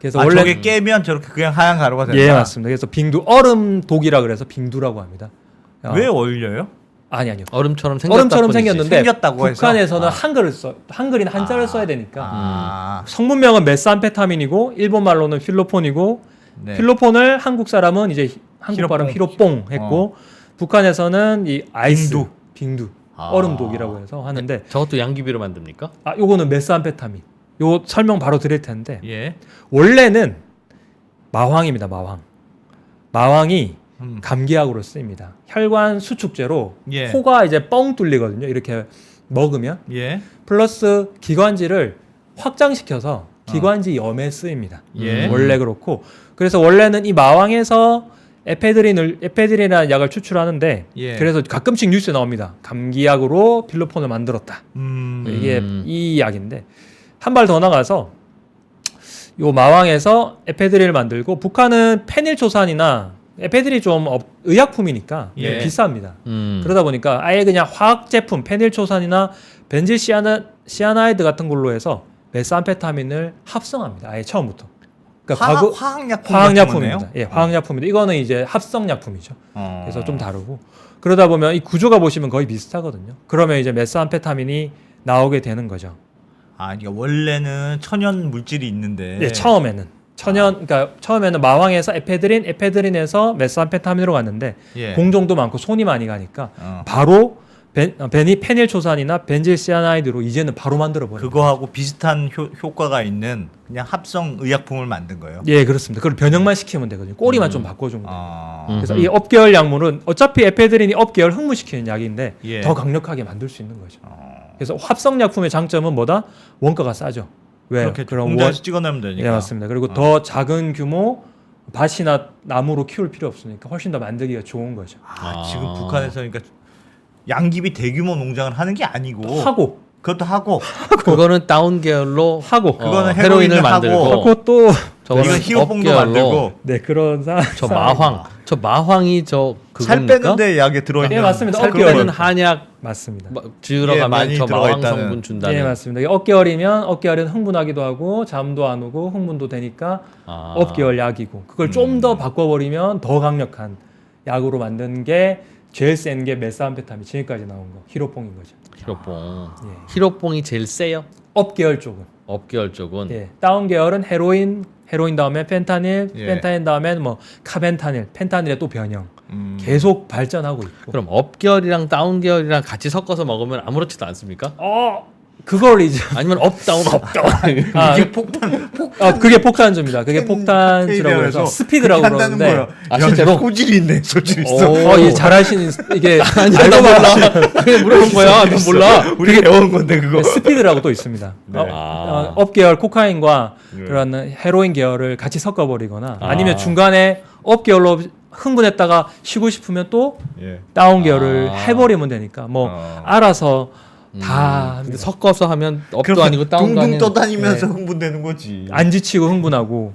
S3: 그래서
S2: 아,
S3: 원래
S2: 저게 깨면 저렇게 그냥 하얀 가루가 된다.
S3: 예, 맞습니다. 그래서 빙두 얼음 독이라 그래서 빙두라고 합니다.
S2: 왜 얼려요?
S3: 아니요.
S4: 얼음처럼 생겼다
S3: 얼음처럼
S4: 뿐이지.
S3: 생겼는데
S2: 생겼다고 해서?
S3: 북한에서는 한글인 한자를 써야 되니까
S2: 아,
S3: 성분명은 메스암페타민이고 일본 말로는 필로폰이고
S2: 네.
S3: 필로폰을 한국 사람은 이제 한국 발음 히로뽕 했고 북한에서는 이 아이스 빙두
S2: 아.
S3: 얼음독이라고 해서 하는데
S4: 저것도 양귀비로 만듭니까?
S3: 아 요거는 메스암페타민. 요 설명 바로 드릴 텐데
S2: 예.
S3: 원래는 마황입니다. 마황이
S2: 음.
S3: 감기약으로 쓰입니다. 혈관 수축제로
S2: 예.
S3: 코가 이제 뻥 뚫리거든요. 이렇게 먹으면
S2: 예.
S3: 플러스 기관지를 확장시켜서 기관지 염에 쓰입니다.
S2: 예.
S3: 원래 그렇고 그래서 원래는 이 마왕에서 에페드린이라는 약을 추출하는데
S2: 예.
S3: 그래서 가끔씩 뉴스에 나옵니다. 감기약으로 필로폰을 만들었다. 이게 이 약인데 한 발 더 나가서 요 마왕에서 에페드린을 만들고 북한은 페닐초산이나 에페드린이 좀 의약품이니까
S2: 예.
S3: 비쌉니다. 그러다 보니까 아예 그냥 화학 제품 페닐초산이나 벤질시아나이드 같은 걸로 해서 메스암페타민을 합성합니다. 아예 처음부터. 그러니까 화학약품입니다. 예, 화학약품인데 이거는 이제 합성약품이죠. 그래서 좀 다르고 그러다 보면 이 구조가 보시면 거의 비슷하거든요. 그러면 이제 메스암페타민이 나오게 되는 거죠.
S2: 아, 그러니까 원래는 천연 물질이 있는데.
S3: 예, 그러니까 처음에는 마왕에서 에페드린에서 메스암페타민으로 갔는데
S2: 예.
S3: 공정도 많고 손이 많이 가니까 바로 페닐초산이나 벤질시아나이드로 이제는 바로 만들어 버려요.
S2: 그거하고 비슷한 효과가 있는 그냥 합성 의약품을 만든 거예요.
S3: 예, 그렇습니다. 그걸 변형만 시키면 되거든요. 꼬리만 좀 바꿔주면 돼요.
S2: 아.
S3: 그래서 이 업계열 약물은 어차피 에페드린이 업계열 흥분시키는 약인데
S2: 예.
S3: 더 강력하게 만들 수 있는 거죠. 그래서 합성약품의 장점은 뭐다? 원가가 싸죠. 왜?
S2: 그렇게
S3: 그럼
S2: 공장에서 찍어내면 되니까.
S3: 예, 맞습니다. 그리고 더 작은 규모 밭이나 나무로 키울 필요 없으니까 훨씬 더 만들기가 좋은 거죠.
S2: 아, 지금 북한에서 그러니까 양귀비 대규모 농장을 하는 게 아니고
S3: 하고
S2: 그것도 하고
S4: 그거는 다운 계열로
S2: 그거는
S4: 헤로인을
S2: 헤로인을
S4: 만들고
S3: 그것도
S4: 저거는
S2: 이건 히로뽕도
S4: 업계열로
S2: 만들고
S3: 네 그런
S4: 저 마황이 저
S2: 살
S4: 그겁니까?
S2: 빼는데 약에 들어있는
S3: 예, 맞습니다.
S4: 살
S3: 업계열은
S4: 빼는 한약
S3: 맞습니다.
S4: 들어가면
S2: 예, 많이
S4: 저
S2: 들어가
S4: 마황
S2: 있다는.
S4: 성분 준다는.
S3: 예, 맞습니다. 업계열은 흥분하기도 하고 잠도 안 오고 흥분도 되니까
S4: 아.
S3: 업계열 약이고 그걸 좀 더 바꿔버리면 더 강력한 약으로 만든 게 제일 센 게 메스암페타민 지금까지 나온 거 히로뽕인 거죠.
S4: 히로뽕.
S3: 예.
S4: 히로뽕이 제일 세요?
S3: 업계열 쪽은
S4: 업계열 쪽은.
S3: 예, 다운 계열은 헤로인 다음에 펜타닐,
S2: 예.
S3: 펜타닐 다음엔 뭐 카벤타닐, 펜타닐의 또 변형 계속 발전하고 있고.
S4: 그럼 업계열이랑 다운 계열이랑 같이 섞어서 먹으면 아무렇지도 않습니까?
S3: 그걸 이제
S4: 아니면 업다운
S2: 이게 폭탄
S3: 그게 폭탄주입니다. 그게 폭탄주라고
S2: 칵테일이라고
S3: 해서
S2: 해서
S3: 스피드라고
S2: 그렇게 한다는
S3: 그러는데.
S2: 거야.
S4: 아,
S2: 야,
S4: 실제로?
S2: 소질이 있네. 소질이 있어.
S3: 예, 잘하시는 이게
S4: 나 몰라. 그냥 물어본 거야. 난 몰라.
S2: 우리 배운 건데 그거.
S3: 스피드라고 또 있습니다.
S2: 네.
S3: 업계열 코카인과
S2: 네.
S3: 그런 헤로인 계열을 같이 섞어버리거나 아니면 중간에 업계열로 흥분했다가 쉬고 싶으면 또
S2: 예.
S3: 다운 계열을 해버리면 되니까 뭐 알아서 다
S4: 근데 섞어서 하면 업도
S2: 그러면
S4: 아니고 다운도
S2: 둥둥
S4: 아니고.
S2: 떠다니면서 흥분되는 거지.
S3: 안 지치고 흥분하고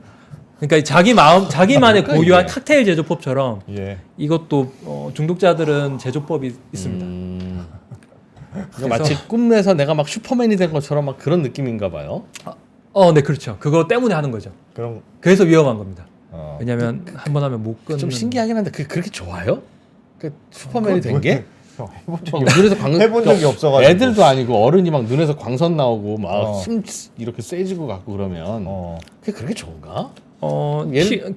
S3: 그러니까 자기만의
S4: 그러니까
S3: 고유한
S4: 이게.
S3: 칵테일 제조법처럼
S2: 예.
S3: 이것도 중독자들은 제조법이 있습니다.
S4: 이거 마치 꿈에서 내가 막 슈퍼맨이 된 것처럼 막 그런 느낌인가 봐요.
S3: 네 그렇죠. 그거 때문에 하는 거죠.
S2: 그럼
S3: 그래서 위험한 겁니다.
S2: 어.
S3: 왜냐하면 한 번 하면 못 끊는.
S4: 좀 신기하긴 한데 그렇게 좋아요? 그 슈퍼맨이 된
S2: 그건
S4: 게?
S2: 형, 해본
S4: 막
S2: 적이
S4: 눈에서 광
S2: 해본 적이 없어가지고.
S4: 애들도 아니고 어른이 막 눈에서 광선 나오고 막
S2: 어.
S4: 힘 이렇게 세지고 갖고 그러면
S2: 어.
S4: 그게 그렇게 좋은가?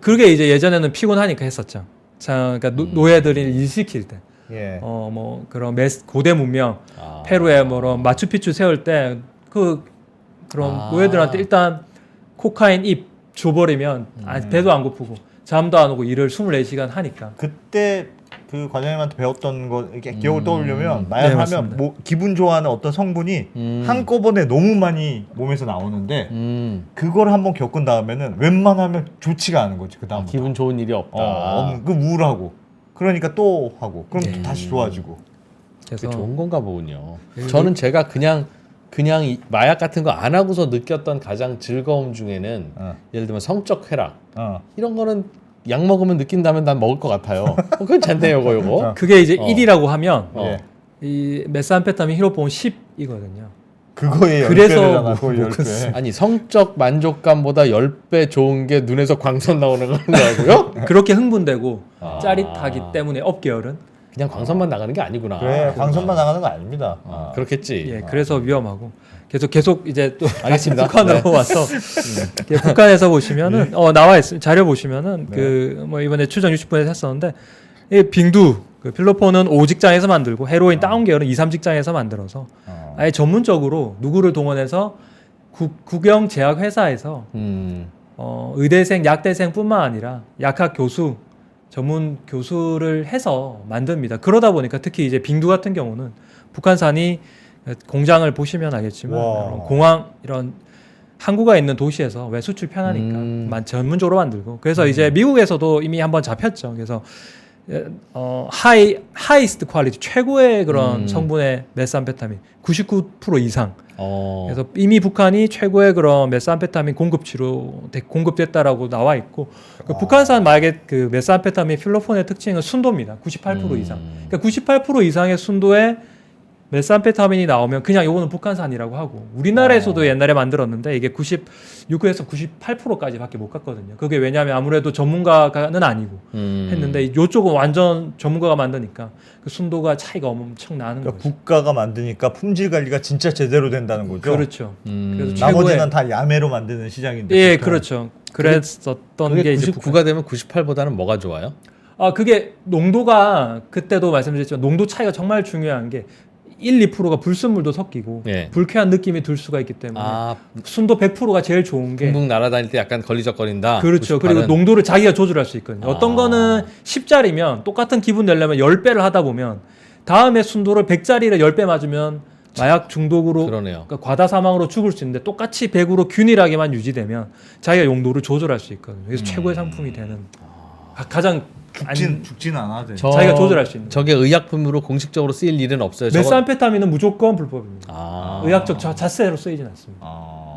S3: 그게 이제 예전에는 피곤하니까 했었죠. 자, 그러니까 노예들을 일 시킬 때,
S2: 예.
S3: 뭐 그런 고대 문명,
S4: 아.
S3: 페루에 뭐 마추픽추 세울 때 그런 노예들한테 일단 코카인 잎 줘버리면 배도 안 고프고 잠도 안 오고 일을 24시간 하니까.
S2: 그때 그 과장님한테 배웠던 거 이렇게 기억을 떠올리면 마약
S3: 네,
S2: 하면
S3: 맞습니다.
S2: 뭐 기분 좋아하는 어떤 성분이 한꺼번에 너무 많이 몸에서 나오는데 그걸 한번 겪은 다음에는 웬만하면 좋지가 않은 거지 그 다음부터.
S4: 기분 좋은 일이 없다.
S2: 그 우울하고 그러니까 또 하고 그럼
S3: 네.
S2: 다시 좋아지고.
S3: 그래서
S4: 그게 좋은 건가 보군요. 저는 제가 그냥 이 마약 같은 거 안 하고서 느꼈던 가장 즐거움 중에는 예를 들면 성적 쾌락 이런 거는 약 먹으면 느낀다면 난 먹을 것 같아요. 괜찮네 요거.
S3: 그게 이제 1이라고 하면
S2: 예.
S3: 이 메스암페타민 히로폰 10이거든요.
S2: 그거에
S3: 그래서
S2: 10배잖아. 그거 10배.
S4: 아니 성적 만족감보다 10배 좋은 게 눈에서 광선 나오는 거라고요?
S3: 그렇게 흥분되고
S4: 아.
S3: 짜릿하기 때문에 업계열은
S4: 그냥 광선만 나가는 게 아니구나.
S2: 그래 광선만 나가는 거 아닙니다.
S4: 그렇겠지.
S3: 예, 그래서 위험하고 계속 이제 또
S4: 알겠습니다.
S3: 북한으로
S4: 네.
S3: 와서 북한에서 보시면은 나와 있습니다. 자료 보시면은 그 뭐 이번에 추정 60분에서 했었는데 이 빙두 그 필로폰은 5직장에서 만들고 헤로인 다운 계열은 2, 3직장에서 만들어서 아예 전문적으로 누구를 동원해서 국영 제약 회사에서 의대생, 약대생뿐만 아니라 약학 교수, 전문 교수를 해서 만듭니다. 그러다 보니까 특히 이제 빙두 같은 경우는 북한산이 공장을 보시면 알겠지만
S2: 와.
S3: 이런 공항 이런 항구가 있는 도시에서 왜 수출 편하니까 전문적으로 만들고 그래서 이제 미국에서도 이미 한번 잡혔죠. 그래서 하이스트 퀄리티 최고의 그런 성분의 메스암페타민 99% 이상. 그래서 이미 북한이 최고의 그런 메스암페타민 공급됐다라고 나와 있고 그 북한산 마약의 그 메스암페타민 필로폰의 특징은 순도입니다. 98% 이상. 그러니까 98% 이상의 순도의 메스암페타민이 나오면 그냥 요거는 북한산이라고 하고 우리나라에서도 옛날에 만들었는데 이게 96에서 98%까지 밖에 못 갔거든요. 그게 왜냐하면 아무래도 전문가는 아니고 했는데 이쪽은 완전 전문가가 만드니까 그 순도가 차이가 엄청 나는
S2: 그러니까
S3: 거죠.
S2: 국가가 만드니까 품질 관리가 진짜 제대로 된다는 거죠.
S3: 그렇죠. 그래서
S2: 나머지는 다 야매로 만드는 시장인데.
S3: 예,
S2: 보통.
S3: 그렇죠. 그랬었던
S4: 그게
S3: 게 이제
S4: 99가 되면 98보다는 뭐가 좋아요?
S3: 그게 농도가 그때도 말씀드렸지만 농도 차이가 정말 중요한 게 1, 2%가 불순물도 섞이고
S4: 예.
S3: 불쾌한 느낌이 들 수가 있기 때문에
S4: 아,
S3: 순도 100%가 제일 좋은 게
S4: 붕붕 날아다닐 때 약간 걸리적거린다.
S3: 그렇죠.
S4: 98은.
S3: 그리고 농도를 자기가 조절할 수 있거든요. 어떤 거는 10짜리면 똑같은 기분 내려면 10배를 하다 보면 다음에 순도를 100짜리를 10배 맞으면 마약 중독으로
S4: 그러네요.
S3: 그러니까 과다 사망으로 죽을 수 있는데 똑같이 100으로 균일하게만 유지되면 자기가 용도를 조절할 수 있거든요. 그래서 최고의 상품이 되는 가장
S2: 죽진 않아.
S3: 자기가 조절할 수 있는.
S4: 저게 의약품으로 공식적으로 쓰일 일은 없어요.
S3: 메스암페타민은 무조건 불법입니다.
S4: 아.
S3: 의학적 자세로 쓰이진 않습니다.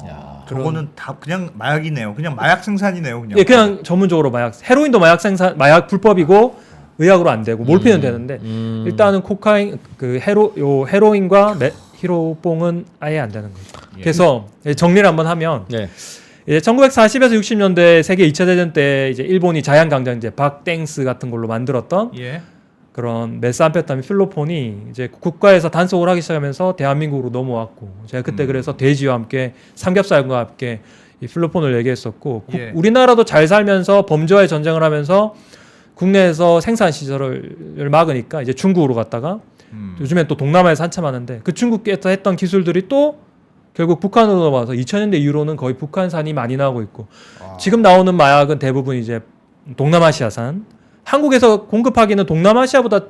S4: 야.
S2: 저거는 다 그냥 마약이네요. 그냥 마약 생산이네요. 그냥.
S3: 예, 그냥 전문적으로 헤로인도 마약 불법이고 의학으로 안 되고 몰피는 되는데 일단은 코카인 헤로인과 히로뽕은 아예 안 되는 거죠. 그래서 정리를 한번 하면
S4: 네.
S3: 이제 1940에서 60년대 세계 2차 대전 때 이제 일본이 자양강장제 박땡스 같은 걸로 만들었던
S2: 예.
S3: 그런 메스암페타민 필로폰이 이제 국가에서 단속을 하기 시작하면서 대한민국으로 넘어왔고 제가 그때 그래서 돼지와 함께 삼겹살과 함께 이 필로폰을 얘기했었고
S2: 예.
S3: 우리나라도 잘 살면서 범죄와의 전쟁을 하면서 국내에서 생산 시설을 막으니까 이제 중국으로 갔다가 요즘엔 또 동남아에서 한참 하는데 그 중국에서 했던 기술들이 또 결국 북한으로 넘어와서 2000년대 이후로는 거의 북한산이 많이 나오고 있고 지금 나오는 마약은 대부분 이제 동남아시아산 한국에서 공급하기는 동남아시아보다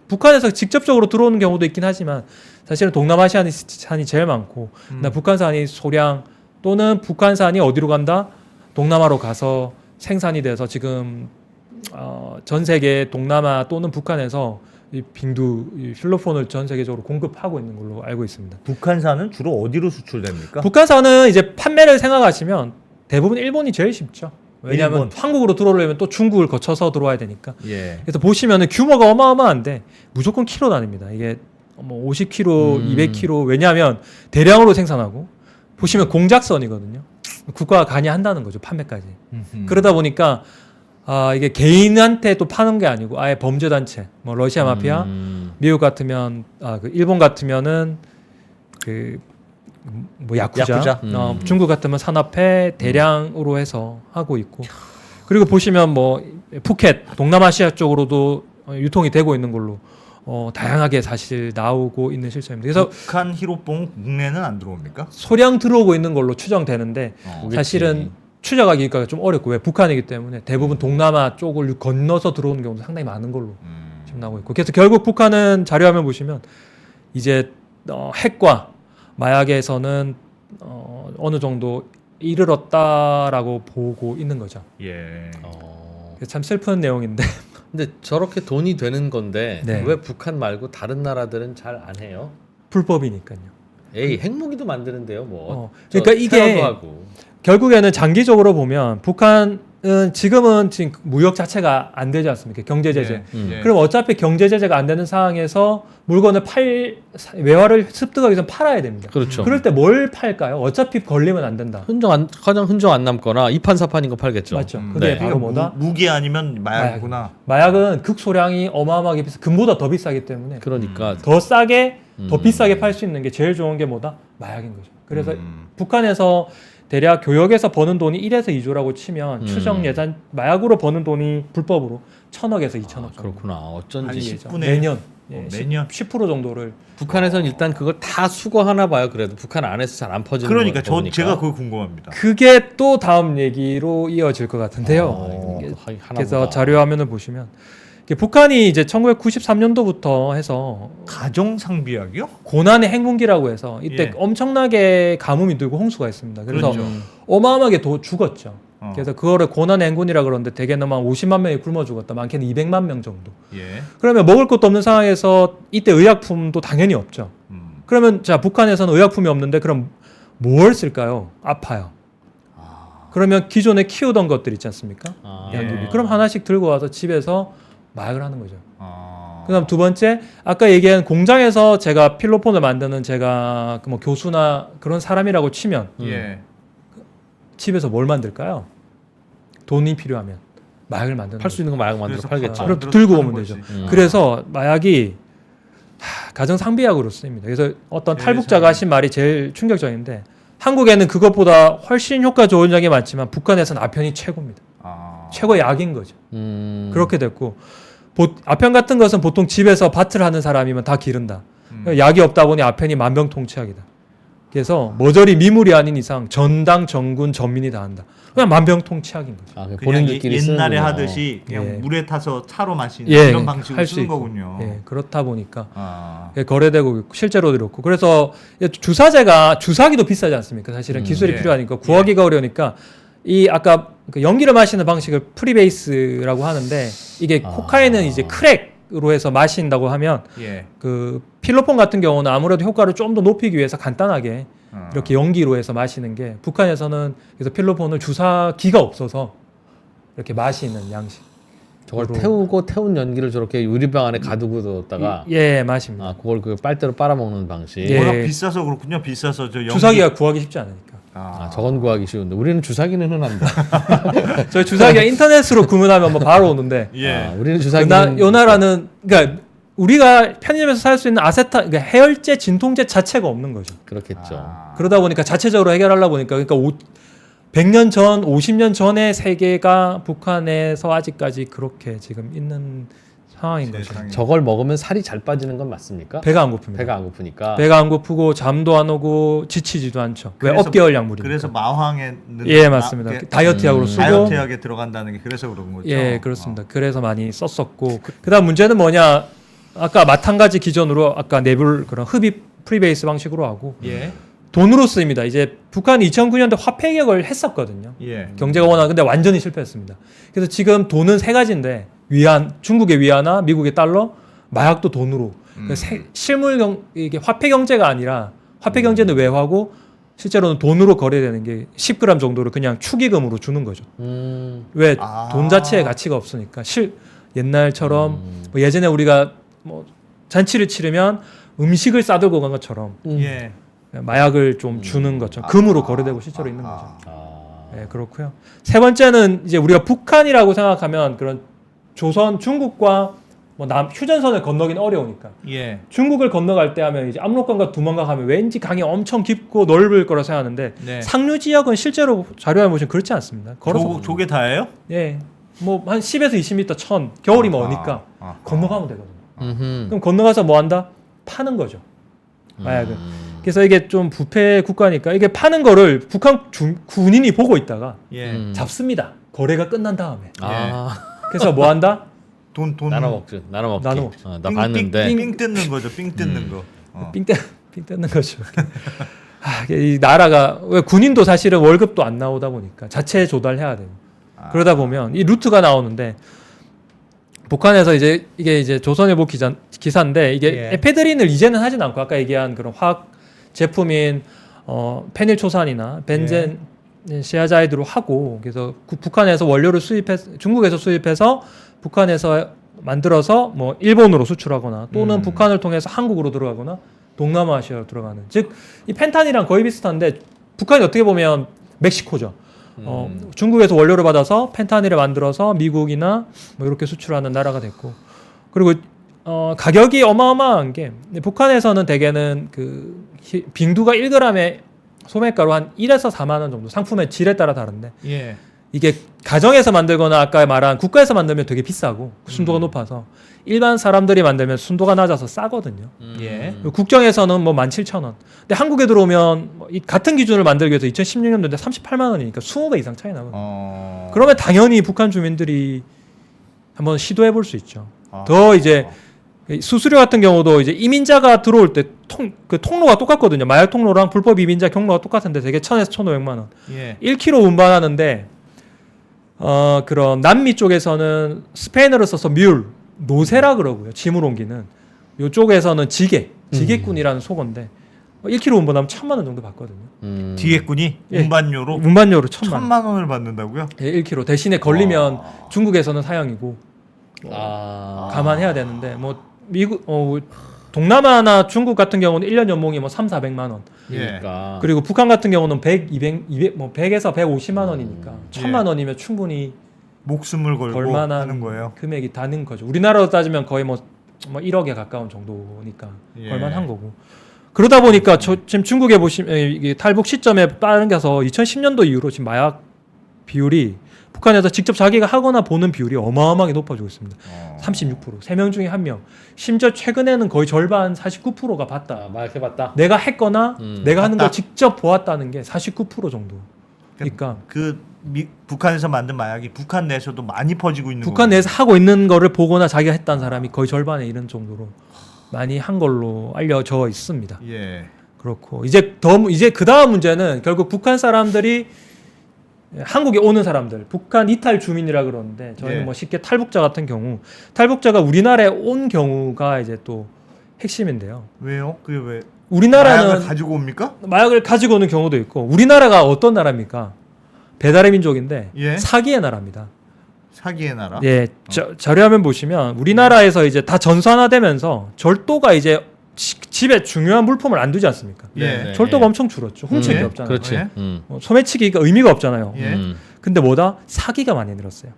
S3: 북한에서 직접적으로 들어오는 경우도 있긴 하지만 사실은 동남아시아산이 제일 많고 북한산이 소량 또는 북한산이 어디로 간다? 동남아로 가서 생산이 돼서 지금 전 세계 동남아 또는 북한에서 이 빙두 이 필로폰을 전 세계적으로 공급하고 있는 걸로 알고 있습니다.
S2: 북한산은 주로 어디로 수출됩니까?
S3: 북한산은 이제 판매를 생각하시면 대부분 일본이 제일 쉽죠. 왜냐하면
S2: 일본.
S3: 한국으로 들어오려면 또 중국을 거쳐서 들어와야 되니까.
S2: 예.
S3: 그래서 보시면은 규모가 어마어마한데 무조건 키로 다닙니다. 이게 뭐 50kg, 200kg 왜냐하면 대량으로 생산하고 보시면 공작선이거든요. 국가가 관여한다는 거죠 판매까지. 그러다 보니까 이게 개인한테 또 파는 게 아니고 아예 범죄 단체, 뭐 러시아 마피아, 미국 같으면 그 일본 같으면은 그 뭐 야쿠자,
S2: 야쿠자?
S3: 중국 같으면 산업회 대량으로 해서 하고 있고 그리고 보시면 뭐 푸켓 동남아시아 쪽으로도 유통이 되고 있는 걸로 다양하게 사실 나오고 있는 실정입니다. 그래서
S2: 북한 히로뽕 국내는 안 들어옵니까?
S3: 소량 들어오고 있는 걸로 추정되는데 사실은 추적하기가 좀 어렵고 왜 북한이기 때문에 대부분 동남아 쪽을 건너서 들어오는 경우도 상당히 많은 걸로 지금 나오고 있고 그래서 결국 북한은 자료화면 보시면 이제 핵과 마약에서는 어느 정도 이르렀다라고 보고 있는 거죠.
S2: 예.
S3: 참 슬픈 내용인데.
S4: 근데 저렇게 돈이 되는 건데
S3: 네.
S4: 왜 북한 말고 다른 나라들은 잘 안 해요?
S3: 불법이니까요.
S4: 에이 핵무기도 만드는데요, 뭐.
S3: 그러니까 이게
S4: 테러도 하고.
S3: 결국에는 장기적으로 보면 북한은 지금 무역 자체가 안 되지 않습니까? 경제 제재.
S2: 예.
S3: 그럼 어차피 경제 제재가 안 되는 상황에서 물건을 외화를 습득하기 위해서 팔아야 됩니다.
S4: 그렇죠.
S3: 그럴 때 뭘 팔까요? 어차피 걸리면 안 된다.
S4: 가장 흔적 안 남거나 이판사판인 거 팔겠죠.
S3: 맞죠. 근데
S4: 네.
S3: 바로 뭐다?
S2: 무기 아니면 마약이구나.
S3: 마약은 극소량이 어마어마하게 비싸. 금보다 더 비싸기 때문에
S4: 그러니까
S3: 더 싸게 더 비싸게 팔 수 있는 게 제일 좋은 게 뭐다? 마약인 거죠. 그래서 북한에서 대략 교역에서 버는 돈이 1에서 2조라고 치면 추정 예산 마약으로 버는 돈이 불법으로 1,000억에서 2,000억 정도.
S4: 그렇구나. 어쩐지
S3: 할 예정.
S2: 10분의
S3: 매년
S2: 매년
S3: 10% 정도를
S4: 북한에서는 일단 그걸 다 수거하나 봐요. 그래도 북한 안에서 잘 안 퍼지는
S2: 그러니까
S4: 거 보니까.
S2: 제가 그거 궁금합니다.
S3: 그게 또 다음 얘기로 이어질 것 같은데요. 그래서 자료 화면을 보시면 이게 북한이 이제 1993년도부터 해서
S2: 가정 상비약이요?
S3: 고난의 행군기라고 해서 이때
S2: 예.
S3: 엄청나게 가뭄이 들고 홍수가 있습니다. 그래서
S2: 그렇죠.
S3: 어마어마하게 죽었죠.
S2: 어.
S3: 그래서 그거를 고난의 행군이라 그러는데 대개는 한 50만 명이 굶어 죽었다. 많게는 200만 명 정도.
S2: 예.
S3: 그러면 먹을 것도 없는 상황에서 이때 의약품도 당연히 없죠. 그러면 자 북한에서는 의약품이 없는데 그럼 뭘 쓸까요? 아파요. 그러면 기존에 키우던 것들 있지 않습니까?
S2: 예.
S3: 그럼 하나씩 들고 와서 집에서 마약을 하는 거죠.
S2: 아.
S3: 그다음 두 번째 아까 얘기한 공장에서 제가 필로폰을 만드는 제가 뭐 교수나 그런 사람이라고 치면
S2: 예.
S3: 집에서 뭘 만들까요? 돈이 필요하면 마약을 만드는
S4: 팔 수 있는 거 마약 만들어
S2: 그래서
S4: 팔겠죠.
S3: 그럼
S2: 만들어서
S3: 들고
S2: 파는
S3: 오면
S2: 거지.
S3: 되죠. 그래서 마약이 가정 상비약으로 쓰입니다. 그래서 어떤 탈북자가 하신 말이 제일 충격적인데 한국에는 그것보다 훨씬 효과 좋은 약이 많지만 북한에서는 아편이 최고입니다.
S2: 아.
S3: 최고의 약인 거죠. 그렇게 됐고 아편 같은 것은 보통 집에서 밭을 하는 사람이면 다 기른다. 약이 없다 보니 아편이 만병통치약이다. 그래서 머저리 미물이 아닌 이상 전당 전군 전민이 다 한다. 그냥 만병통치약인 거죠.
S4: 아,
S2: 그냥
S4: 본인들끼리
S2: 옛날에
S4: 쓰는구나.
S2: 하듯이 그냥
S3: 예.
S2: 물에 타서 차로 마시는
S3: 예,
S2: 이런 방식으로
S3: 할 수
S2: 쓰는
S3: 있고.
S2: 거군요.
S3: 예, 그렇다 보니까
S2: 아.
S3: 거래되고 있고 실제로도 그렇고 그래서 주사제가 주사기도 비싸지 않습니까? 사실은 기술이
S2: 예.
S3: 필요하니까 구하기가 어려우니까 이 아까 그 연기를 마시는 방식을 프리베이스라고 하는데 이게 코카인은 이제 크랙으로 해서 마신다고 하면
S2: 예.
S3: 그 필로폰 같은 경우는 아무래도 효과를 좀 더 높이기 위해서 간단하게 이렇게 연기로 해서 마시는 게 북한에서는 그래서 필로폰을 주사기가 없어서 이렇게 마시는 양식.
S4: 저걸 태운 연기를 저렇게 유리병 안에 가두고 뒀다가
S3: 예, 마십니다.
S4: 그걸 그 빨대로 빨아먹는 방식.
S3: 예.
S2: 워낙 비싸서 그렇군요. 비싸서 저 연기.
S3: 주사기가 구하기 쉽지 않으니까.
S4: 저건 구하기 쉬운데 우리는 주사기는 흔한데.
S3: 저희 주사기가 인터넷으로 주문하면 뭐 바로 오는데
S2: 예.
S4: 우리는 주사기는
S3: 요 나라는 그러니까 우리가 편의점에서 살 수 있는 그러니까 해열제, 진통제 자체가 없는 거죠.
S4: 그렇겠죠.
S3: 그러다 보니까 자체적으로 해결하려 보니까 그러니까 100년 전, 50년 전의 세계가 북한에서 아직까지 그렇게 지금 있는 상황인 거죠.
S2: 세상에.
S4: 저걸 먹으면 살이 잘 빠지는 건 맞습니까?
S3: 배가 안 고픕니다.
S4: 배가 안 고프니까.
S3: 배가 안 고프고 잠도 안 오고 지치지도 않죠. 왜
S2: 그래서-
S3: 업계열 약물이니까.
S2: 그래서 마황에 넣는
S3: 예, 맞습니다. 다이어트 약으로 쓰고
S2: 다이어트 약에 들어간다는 게 그래서 그런 거죠.
S3: 예, 그렇습니다. 그래서 많이 썼었고 그다음 문제는 뭐냐? 아까 마찬가지 기존으로 아까 내불 그런 흡입 프리베이스 방식으로 하고
S2: 예.
S3: 돈으로 쓰입니다. 이제 북한이 2009년도 화폐 개혁을 했었거든요.
S2: 예.
S3: 경제가 워낙 근데 완전히 실패했습니다. 그래서 지금 돈은 세 가지인데 중국의 위안화, 미국의 달러, 마약도 돈으로. 그러니까 이게 화폐 경제가 아니라 화폐 경제는 외화고 실제로는 돈으로 거래되는 게 10g 정도를 그냥 축의금으로 주는 거죠. 왜 돈 자체의 가치가 없으니까 옛날처럼 뭐 예전에 우리가 뭐 잔치를 치르면 음식을 싸들고 간 것처럼
S2: 예.
S3: 마약을 좀 주는 것처럼 금으로 거래되고 실제로 있는 거죠.
S4: 아.
S3: 네, 그렇고요. 세 번째는 이제 우리가 북한이라고 생각하면 그런 조선, 중국과 뭐 휴전선을 건너긴 어려우니까
S2: 예.
S3: 중국을 건너갈 때 하면 이제 압록강과 두만강 하면 왠지 강이 엄청 깊고 넓을 거라 생각하는데
S2: 네.
S3: 상류 지역은 실제로 자료에 보시면 그렇지 않습니다. 걸어서
S2: 조개 다예요?
S3: 예, 뭐 한 10에서 20m 천 겨울이 머니까 건너가면 되거든요. 그럼 건너가서 뭐 한다? 파는 거죠. 마약을. 그래서 이게 좀 부패 국가니까 이게 파는 거를 북한 군인이 보고 있다가
S2: 예.
S3: 잡습니다. 거래가 끝난 다음에.
S4: 아,
S3: 그래서 뭐 한다?
S2: 돈
S4: 나눠 먹지. 나눠 먹기.
S3: 나눠 먹지.
S4: 나 봤는데.
S2: 삥 뜯는 거죠. 삥 뜯는 거.
S3: 삥 뜯는 거죠. 이 나라가 왜 군인도 사실은 월급도 안 나오다 보니까 자체 조달해야 돼요. 그러다 보면 이 루트가 나오는데 북한에서 이제 이게 이제 조선일보 기사인데 이게
S2: 예.
S3: 에페드린을 이제는 하진 않고 아까 얘기한 그런 화학 제품인 페닐초산이나 벤젠 시아자이드로 하고 그래서 북한에서 원료를 중국에서 수입해서 북한에서 만들어서 뭐 일본으로 수출하거나 또는 북한을 통해서 한국으로 들어가거나 동남아시아로 들어가는 즉 이 펜탄이랑 거의 비슷한데 북한이 어떻게 보면 멕시코죠. 중국에서 원료를 받아서 펜타닐을 만들어서 미국이나 뭐 이렇게 수출하는 나라가 됐고 그리고 가격이 어마어마한 게 북한에서는 대개는 그 빙두가 1g에 소매가로 한 1에서 4만 원 정도 상품의 질에 따라 다른데
S2: 예.
S3: 이게 가정에서 만들거나 아까 말한 국가에서 만들면 되게 비싸고 순도가 높아서 일반 사람들이 만들면 순도가 낮아서 싸거든요.
S2: 예.
S3: 국정에서는 뭐 17,000원. 근데 한국에 들어오면 이 같은 기준을 만들기 위해서 2016년도인데 38만 원이니까 20배 이상 차이 나거든요. 그러면 당연히 북한 주민들이 한번 시도해 볼 수 있죠. 더 이제 수수료 같은 경우도 이제 이민자가 들어올 때 통로가 똑같거든요. 마약 통로랑 불법 이민자 경로가 똑같은데 되게 1,000에서 1,500만 원.
S2: 예.
S3: 1kg 운반하는데 그런 남미 쪽에서는 스페인어를 써서 뮬, 노세라 그러고요. 짐을 옮기는. 이쪽에서는 지게꾼이라는 속어인데 1kg 운반하면 1,000만 원 정도 받거든요.
S2: 뒤에꾼이
S3: 예.
S2: 운반료로
S3: 운반료로 1,000만 원.
S2: 1,000만 원을 받는다고요?
S3: 예, 1kg. 대신에 걸리면 중국에서는 사형이고 감안해야 되는데 뭐 미국 동남아나 중국 같은 경우는 1년 연봉이 뭐 3,400만 원.
S4: 그러니까.
S3: 그리고 북한 같은 경우는 200, 뭐 100에서 150만 원이니까 1,000만 원이면 충분히
S2: 목숨을 걸고
S3: 걸만한
S2: 하는 거예요.
S3: 금액이 다는 거죠. 우리나라로 따지면 거의 뭐 1억에 가까운 정도니까
S2: 예.
S3: 걸만한 거고. 그러다 보니까 지금 중국에 보시면 이게 탈북 시점에 빠른게서 2010년도 이후로 지금 마약 비율이 북한에서 직접 자기가 하거나 보는 비율이 어마어마하게 높아지고 있습니다. 36%. 3명 중에 1명. 심지어 최근에는 거의 절반 49%가 봤다.
S4: 마약 해봤다.
S3: 내가 했거나 내가 하는
S2: 봤다.
S3: 걸 직접 보았다는 게 49% 정도. 그러니까
S2: 북한에서 만든 마약이 북한 내에서도 많이 퍼지고 있는
S3: 북한 내에서 하고 있는 거를 보거나 자기가 했다는 사람이 거의 절반에 이른 정도로 많이 한 걸로 알려져 있습니다.
S2: 예.
S3: 그렇고 이제 그 다음 문제는 결국 북한 사람들이 한국에 오는 사람들, 북한 이탈 주민이라 그러는데 저희는
S2: 예.
S3: 뭐 쉽게 탈북자 같은 경우, 탈북자가 우리나라에 온 경우가 이제 또 핵심인데요.
S2: 왜요? 그게 왜?
S3: 우리나라는
S2: 마약을 가지고 옵니까?
S3: 마약을 가지고 오는 경우도 있고, 우리나라가 어떤 나라입니까? 배달의 민족인데
S2: 예.
S3: 사기의 나라입니다.
S2: 사기의 나라.
S3: 예, 자료화면 보시면 우리나라에서 이제 다 전산화되면서 절도가 이제 집에 중요한 물품을 안 두지 않습니까?
S2: 예.
S3: 절도가 엄청 줄었죠. 훔치기
S2: 예.
S3: 없잖아요.
S4: 그렇지.
S2: 예.
S3: 소매치기가 의미가 없잖아요.
S2: 예.
S3: 근데 뭐다? 사기가 많이 늘었어요.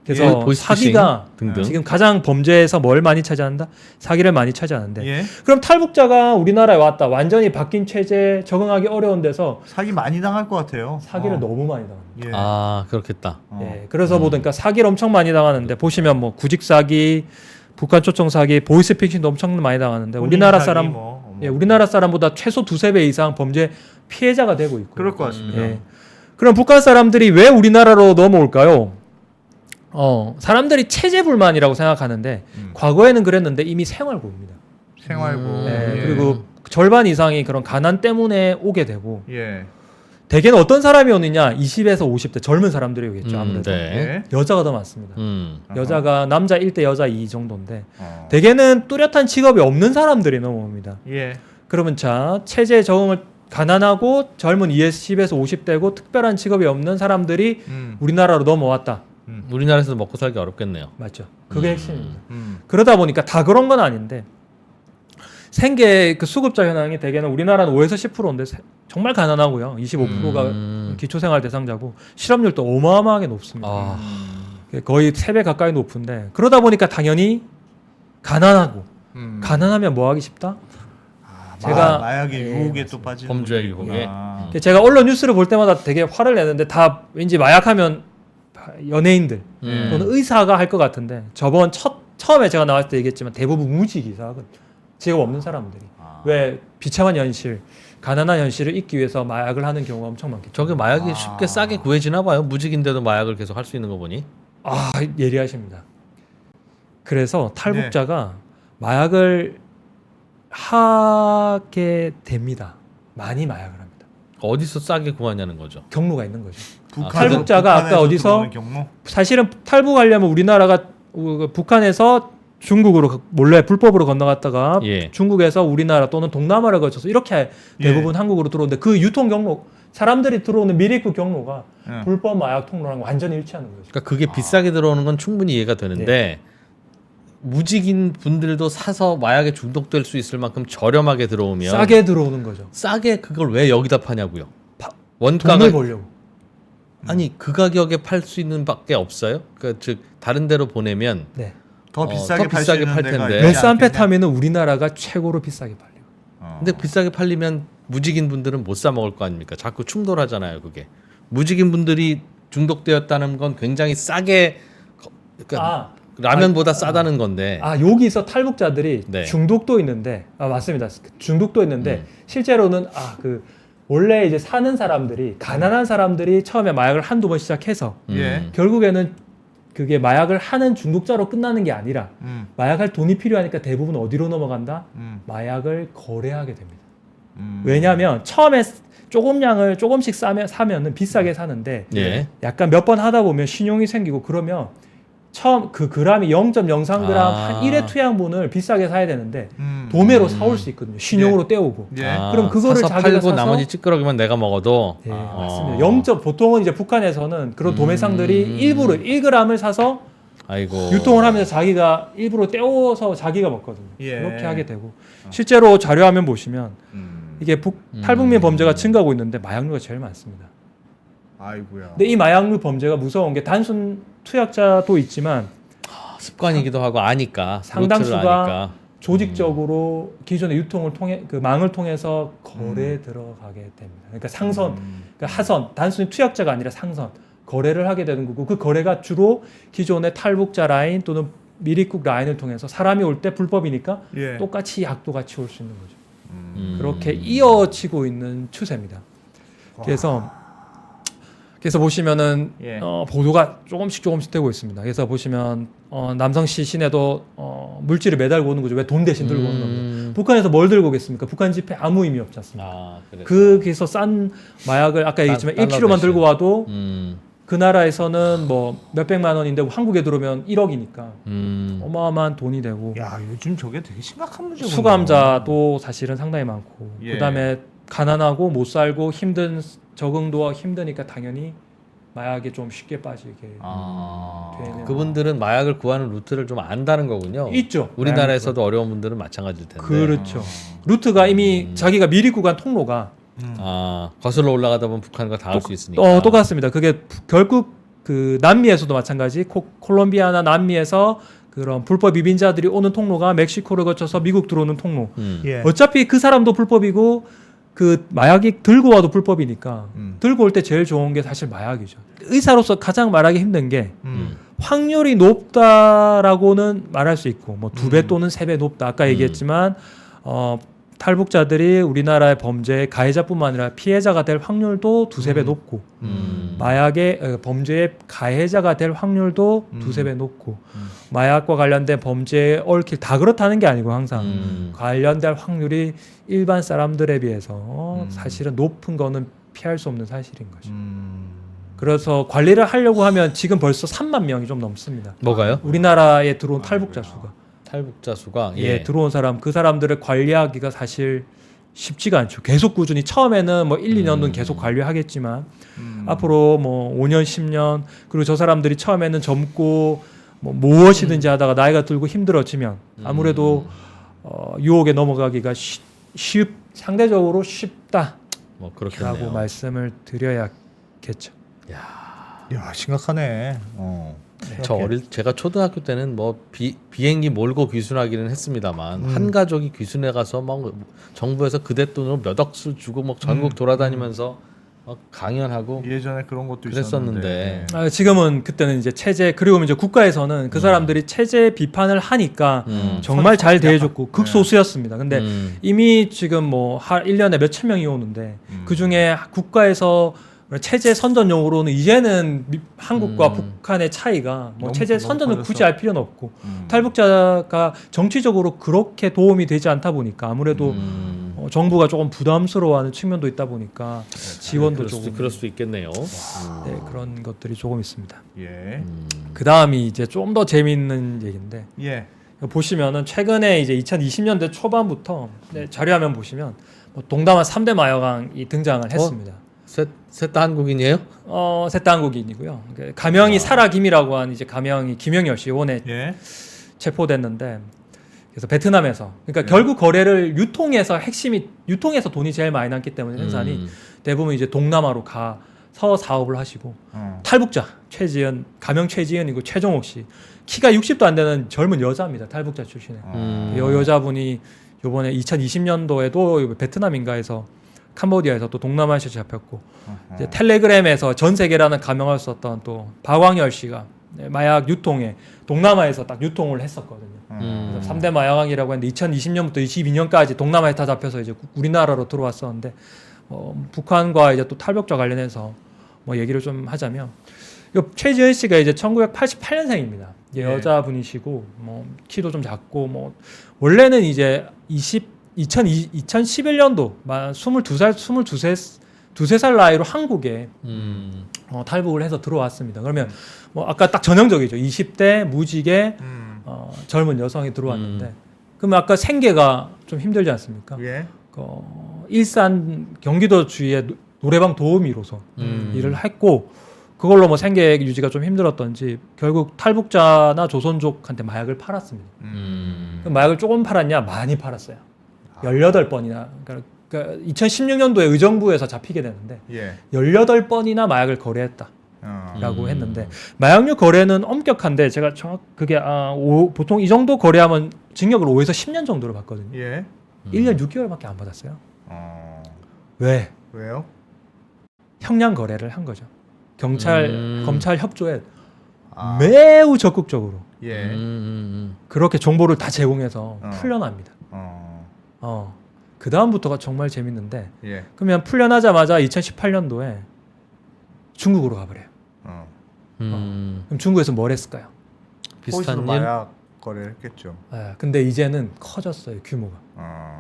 S3: 그래서
S4: 예, 보이스피싱
S3: 사기가
S4: 등등.
S3: 지금 가장 범죄에서 뭘 많이 차지한다? 사기를 많이 차지하는데
S2: 예.
S3: 그럼 탈북자가 우리나라에 왔다. 완전히 바뀐 체제에 적응하기 어려운 데서
S2: 사기 많이 당할 것 같아요.
S3: 사기를 너무 많이 당합니다.
S2: 예.
S4: 아, 그렇겠다.
S3: 예, 그래서 보니까 사기를 엄청 많이 당하는데 보시면 뭐 구직 사기, 북한 초청 사기, 보이스피싱도 엄청 많이 당하는데
S2: 본인
S3: 우리나라
S2: 사기
S3: 사람
S2: 뭐.
S3: 예, 우리나라 사람보다 최소 2-3배 이상 범죄 피해자가 되고 있고.
S2: 그럴 것 같습니다.
S3: 예. 그럼 북한 사람들이 왜 우리나라로 넘어올까요? 사람들이 체제 불만이라고 생각하는데 과거에는 그랬는데 이미 생활고입니다.
S2: 생활고.
S3: 예,
S2: 예.
S3: 그리고 절반 이상이 그런 가난 때문에 오게 되고
S2: 예.
S3: 대개는 어떤 사람이 오느냐? 20에서 50대 젊은 사람들이 오겠죠. 아무래도.
S4: 네.
S2: 예.
S3: 여자가 더 많습니다. 여자가 남자 1대 여자 2 정도인데 대개는 뚜렷한 직업이 없는 사람들이 넘어옵니다.
S2: 예.
S3: 그러면 자 체제 적응을 가난하고 젊은 10에서 50대고 특별한 직업이 없는 사람들이 우리나라로 넘어왔다.
S4: 우리나라에서 먹고 살기 어렵겠네요.
S3: 맞죠. 그게 핵심입니다. 그러다 보니까 다 그런 건 아닌데 생계 그 수급자 현황이 대개는 우리나라는 5에서 10%인데 정말 가난하고요. 25%가 기초생활 대상자고 실업률도 어마어마하게 높습니다.
S4: 아,
S3: 거의 3배 가까이 높은데 그러다 보니까 당연히 가난하고 가난하면 뭐 하기 쉽다? 제가-
S2: 마약의
S3: 예,
S2: 유혹에
S3: 맞습니다.
S2: 또 빠지는
S4: 범죄의
S2: 분위기구나.
S4: 유혹에.
S2: 아.
S3: 제가 언론 뉴스를 볼 때마다 되게 화를 내는데 다 왠지 마약하면 연예인들 또는 의사가 할 것 같은데 저번 처음에 제가 나왔을 때 얘기했지만 대부분 무직이사거든. 직업 없는 사람들이 왜 비참한 현실, 가난한 현실을 잊기 위해서 마약을 하는 경우가 엄청 많겠죠.
S4: 저게 마약이 쉽게 싸게 구해지나 봐요. 무직인데도 마약을 계속 할 수 있는 거 보니.
S3: 아 예리하십니다. 그래서 탈북자가 마약을 하게 됩니다. 많이 마약을 합니다.
S4: 어디서 싸게 구하냐는 거죠.
S3: 경로가 있는 거죠.
S2: 북한에서
S3: 탈북자가 아까 어디서
S2: 들어오는 경로?
S3: 사실은 탈북하려면 우리나라가 북한에서 중국으로 몰래 불법으로 건너갔다가
S4: 예.
S3: 중국에서 우리나라 또는 동남아를 거쳐서 이렇게 대부분 한국으로 들어오는데 그 유통 경로 사람들이 들어오는 미리국 경로가 불법 마약 통로랑 완전히 일치하는 거죠.
S4: 그러니까 그게 비싸게 들어오는 건 충분히 이해가 되는데 무직인 분들도 사서 마약에 중독될 수 있을 만큼 저렴하게 들어오면
S3: 싸게 들어오는 거죠.
S4: 싸게 그걸 왜 여기다 파냐고요.
S3: 돈을
S4: 원가가
S3: 벌려고.
S4: 아니 그 가격에 팔 수 있는 밖에 없어요. 그러니까 즉 다른 데로 보내면
S3: 네.
S2: 더 비싸게
S4: 더
S2: 팔
S4: 비싸게
S2: 수 있는
S4: 팔
S2: 데가
S4: 텐데.
S2: 있지
S3: 메스암페타민은 우리나라가 최고로 비싸게 팔려요.
S4: 근데 비싸게 팔리면 무직인 분들은 못 사 먹을 거 아닙니까? 자꾸 충돌하잖아요, 그게. 무직인 분들이 중독되었다는 건 굉장히 싸게 그러니까 라면보다 싸다는 건데.
S3: 여기서 탈북자들이
S4: 네.
S3: 중독도 있는데 맞습니다. 중독도 있는데 실제로는 원래 이제 사는 사람들이 가난한 사람들이 처음에 마약을 한두 번 시작해서
S2: 예.
S3: 결국에는 그게 마약을 하는 중독자로 끝나는 게 아니라
S2: 음.
S3: 마약할 돈이 필요하니까 대부분 어디로 넘어간다?
S2: 음.
S3: 마약을 거래하게 됩니다. 왜냐하면 처음에 조금씩 사면은 비싸게 사는데
S4: 예.
S3: 약간 몇 번 하다 보면 신용이 생기고 그러면 처음 그 그람이 0.03g 한 1회 투약분을 비싸게 사야 되는데 도매로 사올 수 있거든요. 신용으로 떼오고.
S2: 예.
S3: 그럼 그거를
S4: 사서
S3: 자기가
S4: 팔고
S3: 사서
S4: 나머지 찌끄러기만 내가 먹어도
S3: 네, 맞습니다. 보통은 이제 북한에서는 그런 도매상들이 일부러 1g을 사서
S4: 아이고.
S3: 유통을 하면서 자기가 일부러 떼어서 자기가 먹거든요.
S2: 예.
S3: 그렇게 하게 되고 실제로 자료화면 보시면 이게 탈북민 범죄가 증가하고 있는데 마약류가 제일 많습니다.
S2: 아이고야.
S3: 근데 이 마약류 범죄가 무서운 게 단순 투약자도 있지만
S4: 습관이기도 하고 아니까
S3: 상당수가
S4: 루트를 아니까.
S3: 조직적으로 기존의 유통을 통해 그 망을 통해서 거래에 들어가게 됩니다. 그러니까 상선, 그러니까 하선, 단순히 투약자가 아니라 상선 거래를 하게 되는 거고 그 거래가 주로 기존의 탈북자 라인 또는 미리국 라인을 통해서 사람이 올 때 불법이니까
S2: 예.
S3: 똑같이 약도 같이 올 수 있는 거죠. 그렇게 이어지고 있는 추세입니다. 그래서 보시면은
S2: 예.
S3: 보도가 조금씩 되고 있습니다. 그래서 보시면 남성시 시내도 물질을 매달고 오는 거죠. 왜 돈 대신 들고 오는 겁니다. 북한에서 뭘 들고 오겠습니까? 북한 집회 아무 의미 없지 않습니까? 거기서 싼 마약을 아까 얘기했지만 1kg만
S4: 대신.
S3: 들고 와도 그 나라에서는 뭐 몇백만 원인데 한국에 들어오면 1억이니까 어마어마한 돈이 되고
S2: 야, 요즘 저게 되게 심각한 문제군요.
S3: 수감자도 사실은 상당히 많고
S2: 예.
S3: 그다음에 가난하고 못 살고 힘든 적응도가 힘드니까 당연히 마약에 좀 쉽게 빠지게 되는
S4: 그분들은 마약을 구하는 루트를 좀 안다는 거군요.
S3: 있죠.
S4: 우리나라에서도 어려운 분들은 마찬가지일 텐데.
S3: 그렇죠. 루트가 이미 자기가 미리 구간 통로가
S4: 거슬러 올라가다 보면 북한과 닿을 수 있으니까.
S3: 똑같습니다. 그게 결국 그 남미에서도 마찬가지. 콜롬비아나 남미에서 그런 불법 이민자들이 오는 통로가 멕시코를 거쳐서 미국 들어오는 통로.
S2: 예.
S3: 어차피 그 사람도 불법이고 그 마약이 들고 와도 불법이니까 들고 올 때 제일 좋은 게 사실 마약이죠. 의사로서 가장 말하기 힘든 게 확률이 높다라고는 말할 수 있고 뭐 2배 또는 3배 높다. 아까 얘기했지만 탈북자들이 우리나라의 범죄의 가해자뿐만 아니라 피해자가 될 확률도 2-3배 높고 마약의 범죄의 가해자가 될 확률도 2-3배 높고 마약과 관련된 범죄에 얽힐 다 그렇다는 게 아니고 항상 관련될 확률이 일반 사람들에 비해서 사실은 높은 거는 피할 수 없는 사실인 거죠. 그래서 관리를 하려고 하면 지금 벌써 3만 명이 좀 넘습니다.
S4: 뭐가요?
S3: 우리나라에 들어온 탈북자 수가.
S4: 탈북자 수가
S3: 들어온 사람 그 사람들을 관리하기가 사실 쉽지가 않죠. 계속 꾸준히 처음에는 뭐 1-2년은 계속 관리하겠지만 앞으로 뭐 5년 10년 그리고 저 사람들이 처음에는 젊고 뭐 무엇이든지 하다가 나이가 들고 힘들어지면 아무래도 유혹에 넘어가기가 상대적으로 쉽다라고
S4: 뭐 그렇겠네요.
S3: 말씀을 드려야겠죠.
S2: 야, 심각하네.
S4: 제가 초등학교 때는 뭐 비행기 몰고 귀순하기는 했습니다만 한 가족이 귀순해 가서 막 정부에서 그대 돈으로 몇 억씩 주고 막 전국 돌아다니면서 막 강연하고
S2: 예전에 그런 것도
S4: 그랬었는데.
S2: 있었는데.
S3: 지금은 그때는 이제 체제 그리고 이제 국가에서는 그 사람들이 체제 비판을 하니까 정말 잘 대해줬고 극소수였습니다. 근데 이미 지금 뭐 1년에 몇천 명이 오는데 그 중에 국가에서 체제 선전용으로는 이제는 한국과 북한의 차이가 뭐 체제 선전을
S2: 커졌어.
S3: 굳이 할 필요는 없고 탈북자가 정치적으로 그렇게 도움이 되지 않다 보니까 아무래도 정부가 조금 부담스러워하는 측면도 있다 보니까 지원도 조금
S4: 그럴 수도 있겠네요.
S3: 네, 그런 것들이 조금 있습니다.
S2: 예.
S3: 그 다음이 이제 좀 더 재미있는 얘기인데
S2: 예.
S3: 보시면은 최근에 이제 2020년대 초반부터 자료화면 보시면 뭐 동남아 3대 마약왕이 등장을 했습니다.
S4: 셋 다 한국인이에요?
S3: 셋 다 한국인이고요. 가명이 사라김이라고 하는 이제 가명이 김영열 씨 이번에
S2: 예.
S3: 체포됐는데 그래서 베트남에서 그러니까 결국 거래를 유통에서 돈이 제일 많이 남기 때문에 생산이 대부분 이제 동남아로 가서 사업을 하시고 탈북자 최지연 가명 최지연이고 최종옥 씨 키가 60도 안 되는 젊은 여자입니다. 탈북자 출신의 여자분이 이번에 2020년도에도 베트남인가에서 캄보디아에서 또 동남아시아에 잡혔고 이제 텔레그램에서 전 세계라는 가명을 썼던 또 박광열 씨가 마약 유통에 동남아에서 딱 유통을 했었거든요. 그래서 3대 마약왕이라고 했는데 2020년부터 22년까지 동남아에 다 잡혀서 이제 우리나라로 들어왔었는데 북한과 이제 또 탈북자 관련해서 뭐 얘기를 좀 하자면 최지은 씨가 이제 1988년생입니다. 여자분이시고 뭐 키도 좀 작고 뭐 원래는 이제 2011년도 23살 나이로 한국에 탈북을 해서 들어왔습니다. 그러면 뭐 아까 딱 전형적이죠. 20대 무직의 젊은 여성이 들어왔는데 그러면 아까 생계가 좀 힘들지 않습니까?
S2: 예.
S3: 일산 경기도 주위의 노래방 도우미로서 일을 했고 그걸로 뭐 생계 유지가 좀 힘들었던지 결국 탈북자나 조선족한테 마약을 팔았습니다. 그럼 마약을 조금 팔았냐? 많이 팔았어요. 18번이나 그러니까 2016년도에 의정부에서 잡히게 되는데
S2: 예.
S3: 18번이나 마약을 거래했다라고 했는데 마약류 거래는 엄격한데 제가 그게 보통 이 정도 거래하면 징역을 5에서 10년 정도를 받거든요.
S2: 예.
S3: 1년 6개월밖에 안 받았어요. 왜?
S2: 왜요?
S3: 형량 거래를 한 거죠. 검찰 협조에
S2: 아.
S3: 매우 적극적으로
S2: 예.
S3: 그렇게 정보를 다 제공해서 풀려납니다. 그 다음부터가 정말 재밌는데
S2: 예.
S3: 그러면 풀려나자마자 2018년도에 중국으로 가버려요. 그럼 중국에서 뭘 했을까요?
S2: 거기서도
S4: 비슷한 일.
S2: 마약 거래를 했겠죠.
S3: 근데 이제는 커졌어요 규모가.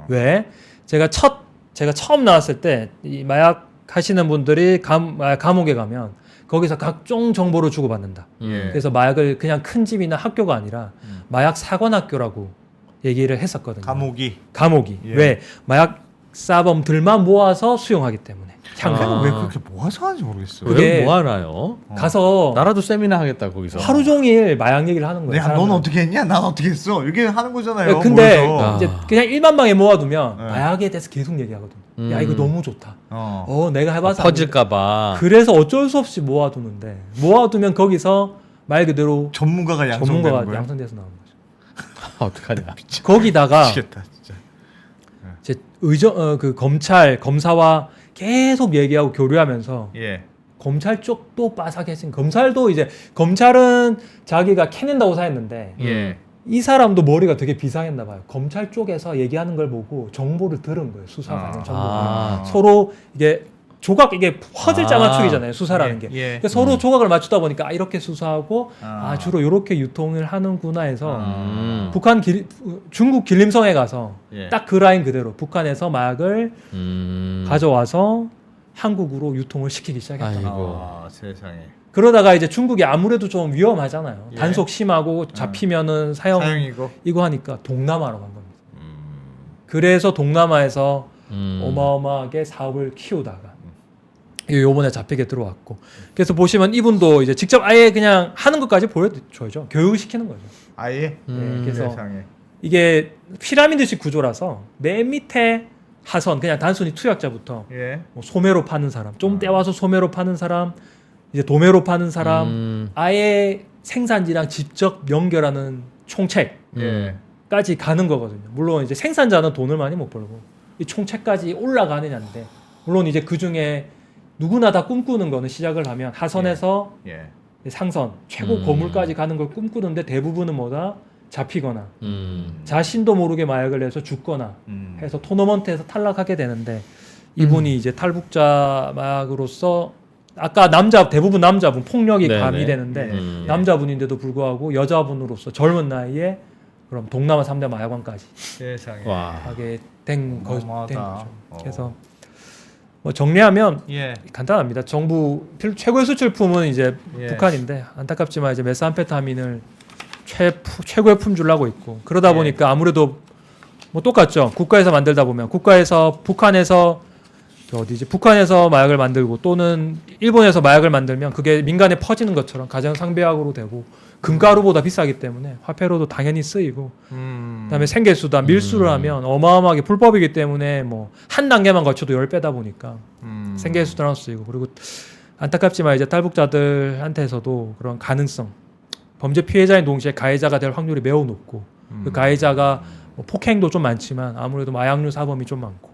S3: 왜? 제가 처음 나왔을 때 이 마약 하시는 분들이 감옥에 가면 거기서 각종 정보를 주고받는다.
S2: 예.
S3: 그래서 마약을 그냥 큰 집이나 학교가 아니라 마약 사관학교라고 얘기를 했었거든요. 감옥이.
S2: 예.
S3: 왜? 마약 사범들만 모아서 수용하기 때문에.
S2: 걔는 왜 그렇게 모아서 하는지 모르겠어요.
S3: 그게
S4: 왜 뭐 하나요?
S3: 가서
S4: 나라도 세미나 하겠다 거기서.
S3: 하루 종일 마약 얘기를 하는 거예요.
S2: 야, 넌 어떻게 했냐? 난 어떻게 했어? 이렇게 하는 거잖아요.
S3: 근데
S2: 모여서.
S3: 이제 그냥 일반방에 모아두면
S2: 네.
S3: 마약에 대해서 계속 얘기하거든요. 야 이거 너무 좋다. 내가 해봐서
S4: 퍼질까봐.
S3: 그래서 어쩔 수 없이 모아두는데 모아두면 거기서 말 그대로
S2: 전문가가 양성되는 거예요.
S3: 양성돼서 나오는 거죠.
S4: 어떡하냐.
S3: 거기다가
S2: 미치겠다, 진짜.
S3: 이제 그 검사와 계속 얘기하고 교류하면서
S2: 예.
S3: 검찰 쪽도 빠삭해진 검찰도 이제 검찰은 자기가 캐낸다고 생각했는데
S2: 예.
S3: 이 사람도 머리가 되게 비상했나 봐요. 검찰 쪽에서 얘기하는 걸 보고 정보를 들은 거예요. 수사 관련 정보를. 서로 이게 퍼즐 짜맞추기잖아요. 수사라는 게.
S2: 예.
S3: 그러니까 서로 조각을 맞추다 보니까 이렇게 수사하고 주로 이렇게 유통을 하는구나 해서 중국 길림성에 가서
S2: 예.
S3: 딱 그 라인 그대로 북한에서 마약을 가져와서 한국으로 유통을 시키기 시작했다.
S4: 아이고.
S2: 세상에.
S3: 그러다가 이제 중국이 아무래도 좀 위험하잖아요.
S2: 예.
S3: 단속 심하고 잡히면은 사형 이거 하니까 동남아로 간 겁니다. 그래서 동남아에서 어마어마하게 사업을 키우다가 요번에 잡히게 들어왔고 그래서 보시면 이분도 이제 직접 아예 그냥 하는 것까지 보여줘야죠. 교육시키는 거죠.
S2: 아예.
S3: 그래서
S2: 세상에.
S3: 이게 피라미드식 구조라서 맨 밑에 하선 그냥 단순히 투약자부터
S2: 예.
S3: 뭐 소매로 파는 사람 좀 떼와서 소매로 파는 사람 이제 도매로 파는 사람 아예 생산지랑 직접 연결하는 총책까지 가는 거거든요. 물론 이제 생산자는 돈을 많이 못 벌고 이 총책까지 올라가느냐인데 물론 이제 그 중에 누구나 다 꿈꾸는 거는 시작을 하면 하선에서 상선 최고 고물까지 가는 걸 꿈꾸는데 대부분은 뭐다 잡히거나 자신도 모르게 마약을 해서 죽거나 해서 토너먼트에서 탈락하게 되는데 이분이 이제 탈북자 마약으로서 아까 대부분 남자분 폭력이
S4: 네네.
S3: 가미되는데 남자분인데도 불구하고 여자분으로서 젊은 나이에 그럼 동남아 3대 마약왕까지
S2: 세상에.
S4: 와.
S3: 하게 된 거죠.
S2: 어마어마하다.
S3: 그래서 뭐 정리하면
S2: 예.
S3: 간단합니다. 정부 최고의 수출품은 이제
S2: 예.
S3: 북한인데 안타깝지만 이제 메스암페타민을 최고의 품질을 하고 있고 그러다
S2: 예.
S3: 보니까 아무래도 뭐 똑같죠. 국가에서 만들다 보면 북한에서 마약을 만들고 또는 일본에서 마약을 만들면 그게 민간에 퍼지는 것처럼 가장 상비약으로 되고 금가루보다 비싸기 때문에 화폐로도 당연히 쓰이고 그다음에 생계수단 밀수를 하면 어마어마하게 불법이기 때문에 뭐 한 단계만 거쳐도 10배다 보니까 생계수단으로 쓰이고 그리고 안타깝지만 이제 탈북자들한테서도 그런 가능성 범죄 피해자인 동시에 가해자가 될 확률이 매우 높고 그 가해자가 뭐 폭행도 좀 많지만 아무래도 마약류 사범이 좀 많고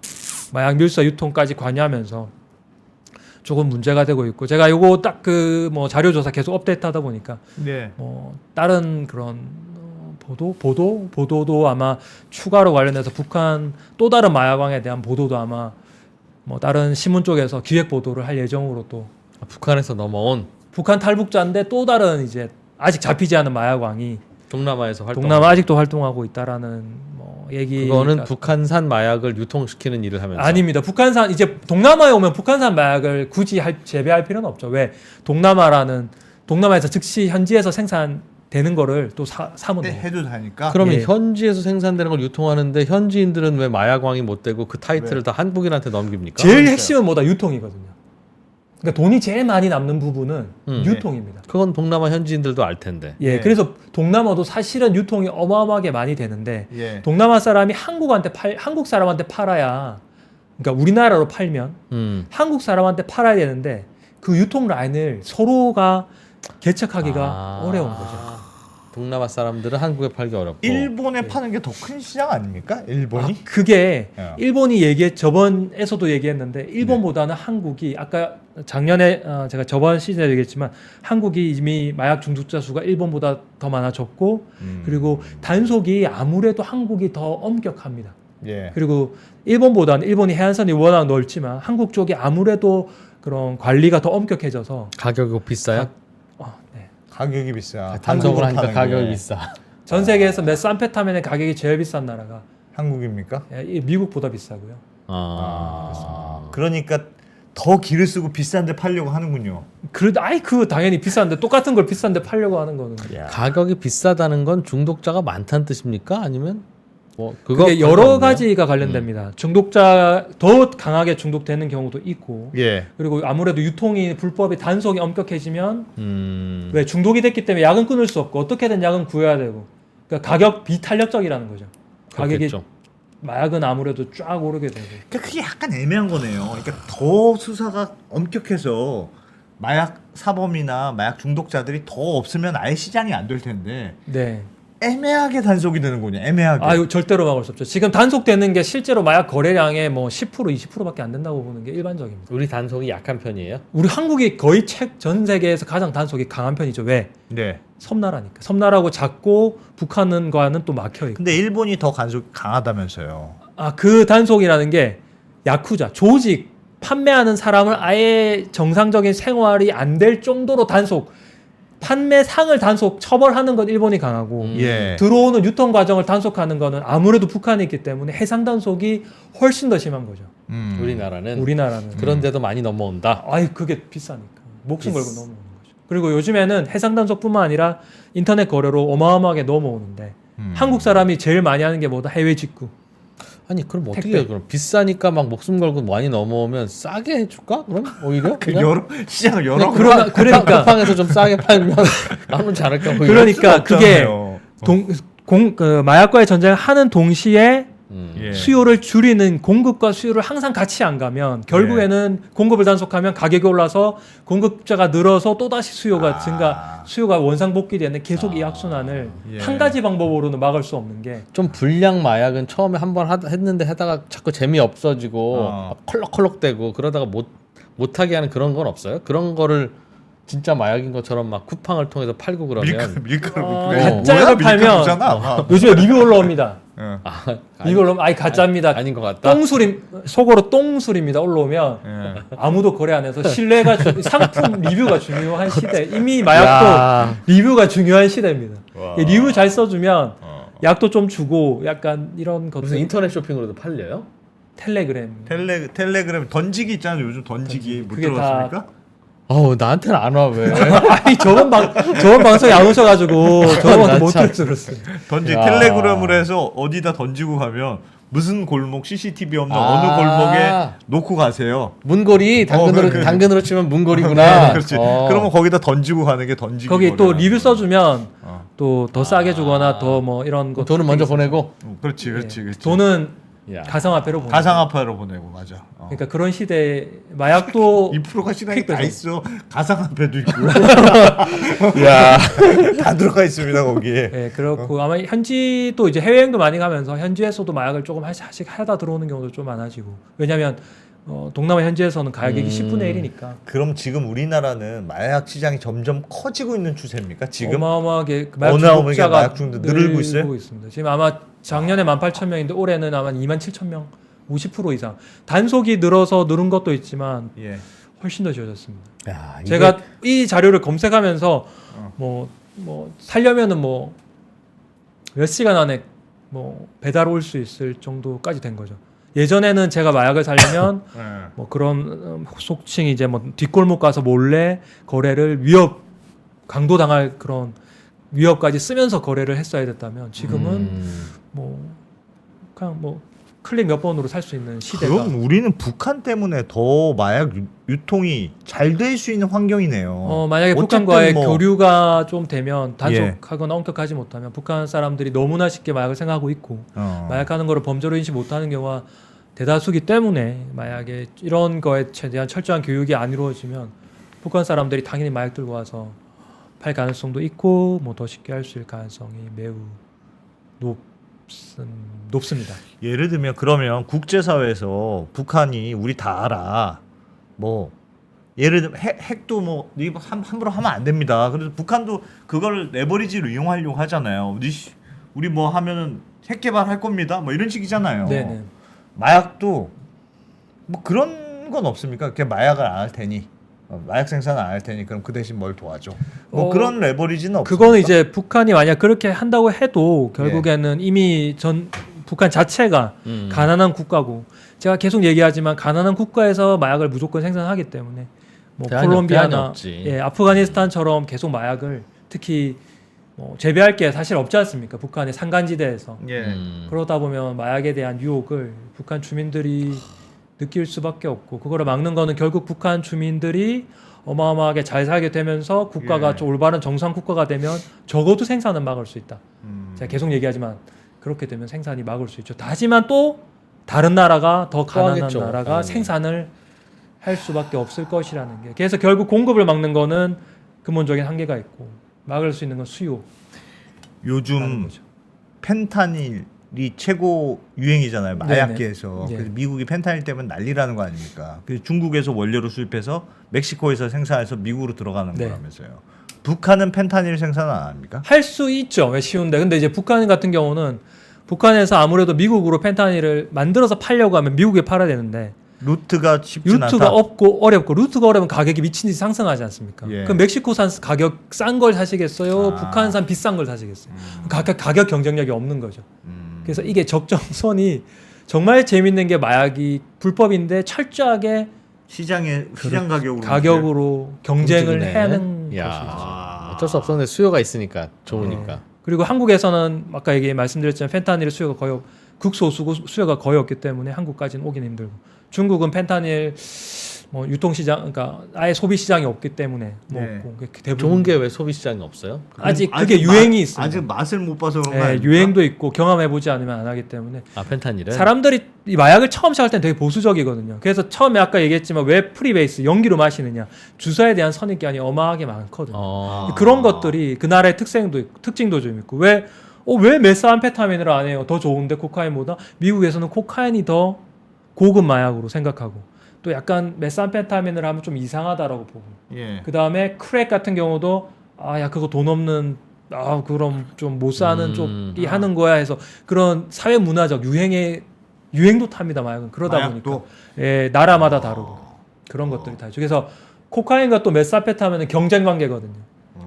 S3: 마약 밀수와 유통까지 관여하면서 조금 문제가 되고 있고 제가 요거 딱 그 뭐 자료 조사 계속 업데이트하다 보니까
S2: 네.
S3: 뭐 다른 그런 보도도 아마 추가로 관련해서 북한 또 다른 마약왕에 대한 보도도 아마 뭐 다른 신문 쪽에서 기획 보도를 할 예정으로 또
S4: 북한에서 넘어온
S3: 북한 탈북자인데 또 다른 이제 아직 잡히지 않은 마약왕이
S4: 동남아에서 활동.
S3: 동남아 아직도 활동하고 있다라는 뭐 얘기.
S4: 그거는 북한산 마약을 유통시키는 일을 하면서.
S3: 아닙니다. 북한산 이제 동남아에 오면 북한산 마약을 굳이 재배할 필요는 없죠. 왜 동남아에서 즉시 현지에서 생산되는 거를 또 사면 돼요.
S2: 해도 되니까.
S4: 그러면
S3: 예.
S4: 현지에서 생산되는 걸 유통하는데 현지인들은 왜 마약왕이 못 되고 그 타이틀을
S2: 왜?
S4: 다 한국인한테 넘깁니까?
S3: 제일 핵심은 뭐다 유통이거든요. 그러니까 돈이 제일 많이 남는 부분은 유통입니다.
S4: 그건 동남아 현지인들도 알 텐데.
S3: 예,
S2: 예.
S3: 그래서 동남아도 사실은 유통이 어마어마하게 많이 되는데
S2: 예.
S3: 동남아 사람이 한국 사람한테 팔아야 그러니까 우리나라로 팔면 한국 사람한테 팔아야 되는데 그 유통 라인을 서로가 개척하기가 어려운 거죠.
S4: 동남아 사람들은 한국에 팔기 어렵고.
S2: 일본에 파는 게 더 큰 시장 아닙니까? 일본이?
S3: 그게
S2: 야.
S3: 일본이 저번에서도 얘기했는데 일본보다는 한국이 아까 작년에 제가 저번 시즌에 얘기했지만 한국이 이미 마약 중독자 수가 일본보다 더 많아졌고 그리고 단속이 아무래도 한국이 더 엄격합니다.
S2: 예.
S3: 그리고 일본이 해안선이 워낙 넓지만 한국 쪽이 아무래도 그런 관리가 더 엄격해져서
S4: 가격이 비싸요?
S3: 네.
S2: 가격이 비싸.
S4: 단속을
S2: 한국으로
S4: 하니까
S2: 파는
S4: 가격이
S2: 게.
S4: 비싸.
S3: 전 세계에서 메스암페타민의 가격이 제일 비싼 나라가
S2: 한국입니까?
S3: 미국보다 비싸고요.
S2: 그러니까 더 기를 쓰고 비싼데 팔려고 하는군요.
S3: 당연히 비싼데 똑같은 걸 비싼데 팔려고 하는 거는
S4: 가격이 비싸다는 건 중독자가 많다는 뜻입니까? 아니면 뭐
S3: 그게 여러 가지가 관련됩니다. 중독자 더 강하게 중독되는 경우도 있고,
S2: 예.
S3: 그리고 아무래도 유통이 불법이 단속이 엄격해지면 왜 중독이 됐기 때문에 약은 끊을 수 없고 어떻게든 약은 구해야 되고, 그러니까 가격 비탄력적이라는 거죠. 가격이
S4: 그렇겠죠.
S3: 마약은 아무래도 쫙 오르게 되고.
S2: 그러니까 그게 약간 애매한 거네요. 그러니까 더 수사가 엄격해서 마약 사범이나 마약 중독자들이 더 없으면 아예 시장이 안 될 텐데
S3: 네.
S2: 애매하게 단속이 되는군요. 애매하게.
S3: 절대로 막을 수 없죠. 지금 단속되는 게 실제로 마약 거래량의 뭐 10%, 20%밖에 안 된다고 보는 게 일반적입니다.
S4: 우리 단속이 약한 편이에요?
S3: 우리 한국이 거의 전 세계에서 가장 단속이 강한 편이죠. 왜?
S2: 네.
S3: 섬나라니까. 섬나라고 작고 북한과는 또 막혀 있고.
S2: 근데 일본이 더 단속이 강하다면서요.
S3: 그 단속이라는 게 야쿠자, 조직, 판매하는 사람을 아예 정상적인 생활이 안 될 정도로 판매상을 처벌하는 건 일본이 강하고
S2: 예.
S3: 들어오는 유통 과정을 단속하는 거는 아무래도 북한이 있기 때문에 해상 단속이 훨씬 더 심한 거죠. 우리나라는.
S4: 그런데도 많이 넘어온다.
S3: 그게 비싸니까 목숨 걸고 넘어오는 거죠. 그리고 요즘에는 해상 단속뿐만 아니라 인터넷 거래로 어마어마하게 넘어오는데 한국 사람이 제일 많이 하는 게 뭐다? 해외 직구.
S4: 아니 그럼 어떻게
S3: 택배.
S4: 해요? 그럼 비싸니까 막 목숨 걸고 많이 넘어오면 싸게 해줄까? 그럼 오히려
S2: 시장을 여러
S3: 그러니까
S4: 쿠팡에서 좀 싸게 팔면 나는 잘할까? 오히려?
S3: 그러니까 그게
S2: 없잖아요.
S3: 마약과의 전쟁을 하는 동시에
S2: 예.
S3: 수요를 줄이는 공급과 수요를 항상 같이 안 가면 결국에는 공급을 단속하면 가격이 올라서 공급자가 늘어서 또다시 수요가 증가, 수요가 원상복귀되는 계속 이 악순환을
S2: 예.
S3: 한 가지 방법으로는 막을 수 없는 게
S4: 좀 불량 마약은 처음에 한번 했는데 하다가 자꾸 재미 없어지고 막 컬럭컬럭대고 그러다가 못하게 하는 그런 건 없어요? 그런 거를 진짜 마약인 것처럼 막 쿠팡을 통해서 팔고 그러면
S2: 밀가루
S3: 가짜를 팔면 요즘에 리뷰 올라옵니다. 리뷰 올라오면 아니 가짜입니다.
S4: 아닌 것 같다.
S3: 속으로 똥술입니다. 올라오면
S2: 예.
S3: 아무도 거래 안 해서 신뢰가 상품 리뷰가 중요한 시대. 이미 마약도 리뷰가 중요한 시대입니다. 리뷰 잘 써주면 약도 좀 주고 약간 이런 것들.
S4: 무슨 인터넷 쇼핑으로도 팔려요?
S3: 텔레그램.
S2: 텔레그램 던지기 있잖아요. 요즘 던지기 못
S3: 그게
S2: 들어봤습니까?
S4: 나한테는 안 와 왜?
S3: 아니 저번 방송에 안 오셔가지고 저번 방송 못
S4: 참.
S3: 들어서 그랬어요.
S2: 텔레그램을 해서 어디다 던지고 가면 무슨 골목 CCTV 없는
S4: 아.
S2: 어느 골목에 놓고 가세요.
S4: 문고리 당근으로
S2: 그래.
S4: 당근으로 치면 문고리구나.
S2: 그렇지. 그러면 거기다 던지고 가는 게 던지기.
S3: 거기 또
S2: 거래라는
S3: 리뷰
S2: 거예요.
S3: 써주면 또 더 싸게 주거나 더 뭐 이런 거.
S4: 돈은 먼저 보내고.
S2: 그렇지.
S3: 돈은
S4: 야.
S3: 가상화폐로 보내.
S2: 가상화폐로 보내고 맞아.
S3: 그러니까 그런 시대에 마약도
S2: 2%가 시장에
S3: 퀵
S2: 다
S3: 배송.
S2: 있어. 가상화폐도 있고
S4: 야.
S2: 다 들어가 있습니다 거기에.
S3: 네, 그렇고 아마 현지도 이제 해외여행도 많이 가면서 현지에서도 마약을 조금 하나씩 하다 들어오는 경우도 좀 많아지고 왜냐하면 동남아 현지에서는 가격이 10분의 1이니까
S2: 그럼 지금 우리나라는 마약 시장이 점점 커지고 있는 추세입니까? 지금
S3: 어마어마하게 그 마약
S2: 어마어마하게
S3: 중독자가
S2: 마약 중독 늘고 있어요?
S3: 있습니다. 지금 아마 작년에 18,000명인데 올해는 아마 27,000명, 50% 이상. 단속이 늘은 것도 있지만
S2: 예.
S3: 훨씬 더 지어졌습니다.
S4: 야, 이게
S3: 제가 이 자료를 검색하면서 뭐 살려면은 몇 시간 안에 배달 올 수 있을 정도까지 된 거죠. 예전에는 제가 마약을 살려면 그런 속칭 이제 뒷골목 가서 몰래 거래를 강도 당할 그런 위협까지 쓰면서 거래를 했어야 됐다면 지금은 그냥 클릭 몇 번으로 살 수 있는 시대가.
S2: 그럼 우리는 북한 때문에 더 마약 유통이 잘 될 수 있는 환경이네요.
S3: 만약에
S2: 어쨌든
S3: 북한과의 교류가 좀 되면
S2: 예.
S3: 단속하거나 엄격하지 못하면 북한 사람들이 너무나 쉽게 마약을 생각하고 있고 마약하는 거를 범죄로 인식 못하는 경우가 대다수기 때문에 마약에 이런 거에 대한 철저한 교육이 안 이루어지면 북한 사람들이 당연히 마약 들고 와서 팔 가능성도 있고 더 쉽게 할 수 있을 가능성이 매우 높습니다.
S2: 예를 들면 그러면 국제사회에서 북한이 우리 다 알아. 예를 들면 핵도 함부로 하면 안 됩니다. 그래서 북한도 그걸 레버리지로 이용하려고 하잖아요. 우리 하면은 핵 개발할 겁니다. 이런 식이잖아요.
S3: 네네.
S2: 마약도 그런 건 없습니까? 그냥 마약을 안 할 테니 마약 생산 안 할 테니 그럼 그 대신 뭘 도와줘. 그런 레버리지는 없습니까?
S3: 그거는 이제 북한이 만약 그렇게 한다고 해도 결국에는 이미 북한 자체가 가난한 국가고 제가 계속 얘기하지만 가난한 국가에서 마약을 무조건 생산하기 때문에 콜롬비아나 아프가니스탄처럼 계속 마약을 특히 재배할 게 사실 없지 않습니까? 북한의 산간지대에서. 그러다 보면 마약에 대한 유혹을 북한 주민들이 느낄 수밖에 없고 그거를 막는 거는 결국 북한 주민들이 어마어마하게 잘 살게 되면서 국가가 좀 올바른 정상 국가가 되면 적어도 생산은 막을 수 있다. 제가 계속 얘기하지만 그렇게 되면 생산이 막을 수 있죠. 하지만 또 다른 나라가 더 가난한
S4: 하겠죠.
S3: 나라가 생산을 할 수밖에 없을 것이라는 게. 그래서 결국 공급을 막는 거는 근본적인 한계가 있고 막을 수 있는 건 수요.
S2: 요즘 펜타닐이 최고 유행이잖아요. 마약계에서.
S3: 네.
S2: 그래서 미국이 펜타닐 때문에 난리라는 거 아닙니까? 그래서 중국에서 원료를 수입해서 멕시코에서 생산해서 미국으로 들어가는 거라면서요. 북한은 펜타닐 생산 안 합니까?
S3: 할 수 있죠. 왜 쉬운데. 근데 이제 북한 같은 경우는 북한에서 아무래도 미국으로 펜타닐을 만들어서 팔려고 하면 미국에 팔아야 되는데
S2: 루트가 쉽진 않다.
S3: 루트가 없고 어렵고 루트가 어려면 가격이 미친 듯이 상승하지 않습니까?
S2: 예.
S3: 그럼 멕시코산 가격 싼 걸 사시겠어요? 북한산 비싼 걸 사시겠어요? 가격 경쟁력이 없는 거죠. 그래서 이게 적정선이 정말 재밌는 게 마약이 불법인데 철저하게
S2: 시장 가격으로
S3: 가격으로 경쟁을
S4: 움직이네.
S3: 하는 것이죠.
S4: 어쩔 수 없었는데 수요가 있으니까 좋으니까.
S3: 그리고 한국에서는 아까 말씀드렸지만 펜타닐 수요가 거의 극소수고 수요가 거의 없기 때문에 한국까지는 오긴 힘들고 중국은 펜타닐 뭐 유통시장, 그러니까 아예 소비 시장이 없기 때문에 뭐
S2: 네.
S3: 없고 대부분
S4: 좋은 게 왜 소비 시장이 없어요?
S3: 아직 그게 유행이 있습니다.
S2: 아직 맛을 못 봐서 그런 거
S3: 예,
S2: 아닙니까?
S3: 유행도 있고 경험해보지 않으면 안 하기 때문에
S4: 아 펜타닐은
S3: 사람들이 이 마약을 처음 시작할 땐 되게 보수적이거든요. 그래서 처음에 아까 얘기했지만 왜 프리베이스 연기로 마시느냐, 주사에 대한 선입견이 어마하게 많거든요. 그런 것들이 그 나라의 특성도 있고, 특징도 좀 있고 왜 메스암페타민을 안 해요? 더 좋은데 코카인보다? 미국에서는 코카인이 더 고급 마약으로 생각하고 또 약간 메스암페타민을 하면 좀 이상하다라고 보고
S2: 예.
S3: 그 다음에 크랙 같은 경우도 야 그거 돈 없는 그럼 좀 못 사는 쪽이 하는 거야 해서 그런 사회 문화적 유행도 탑니다 마약은. 그러다
S2: 마약도?
S3: 보니까 예, 나라마다 다르고 그런 것들이 다 있죠. 그래서 코카인과 또 메스암페타민은 경쟁 관계거든요.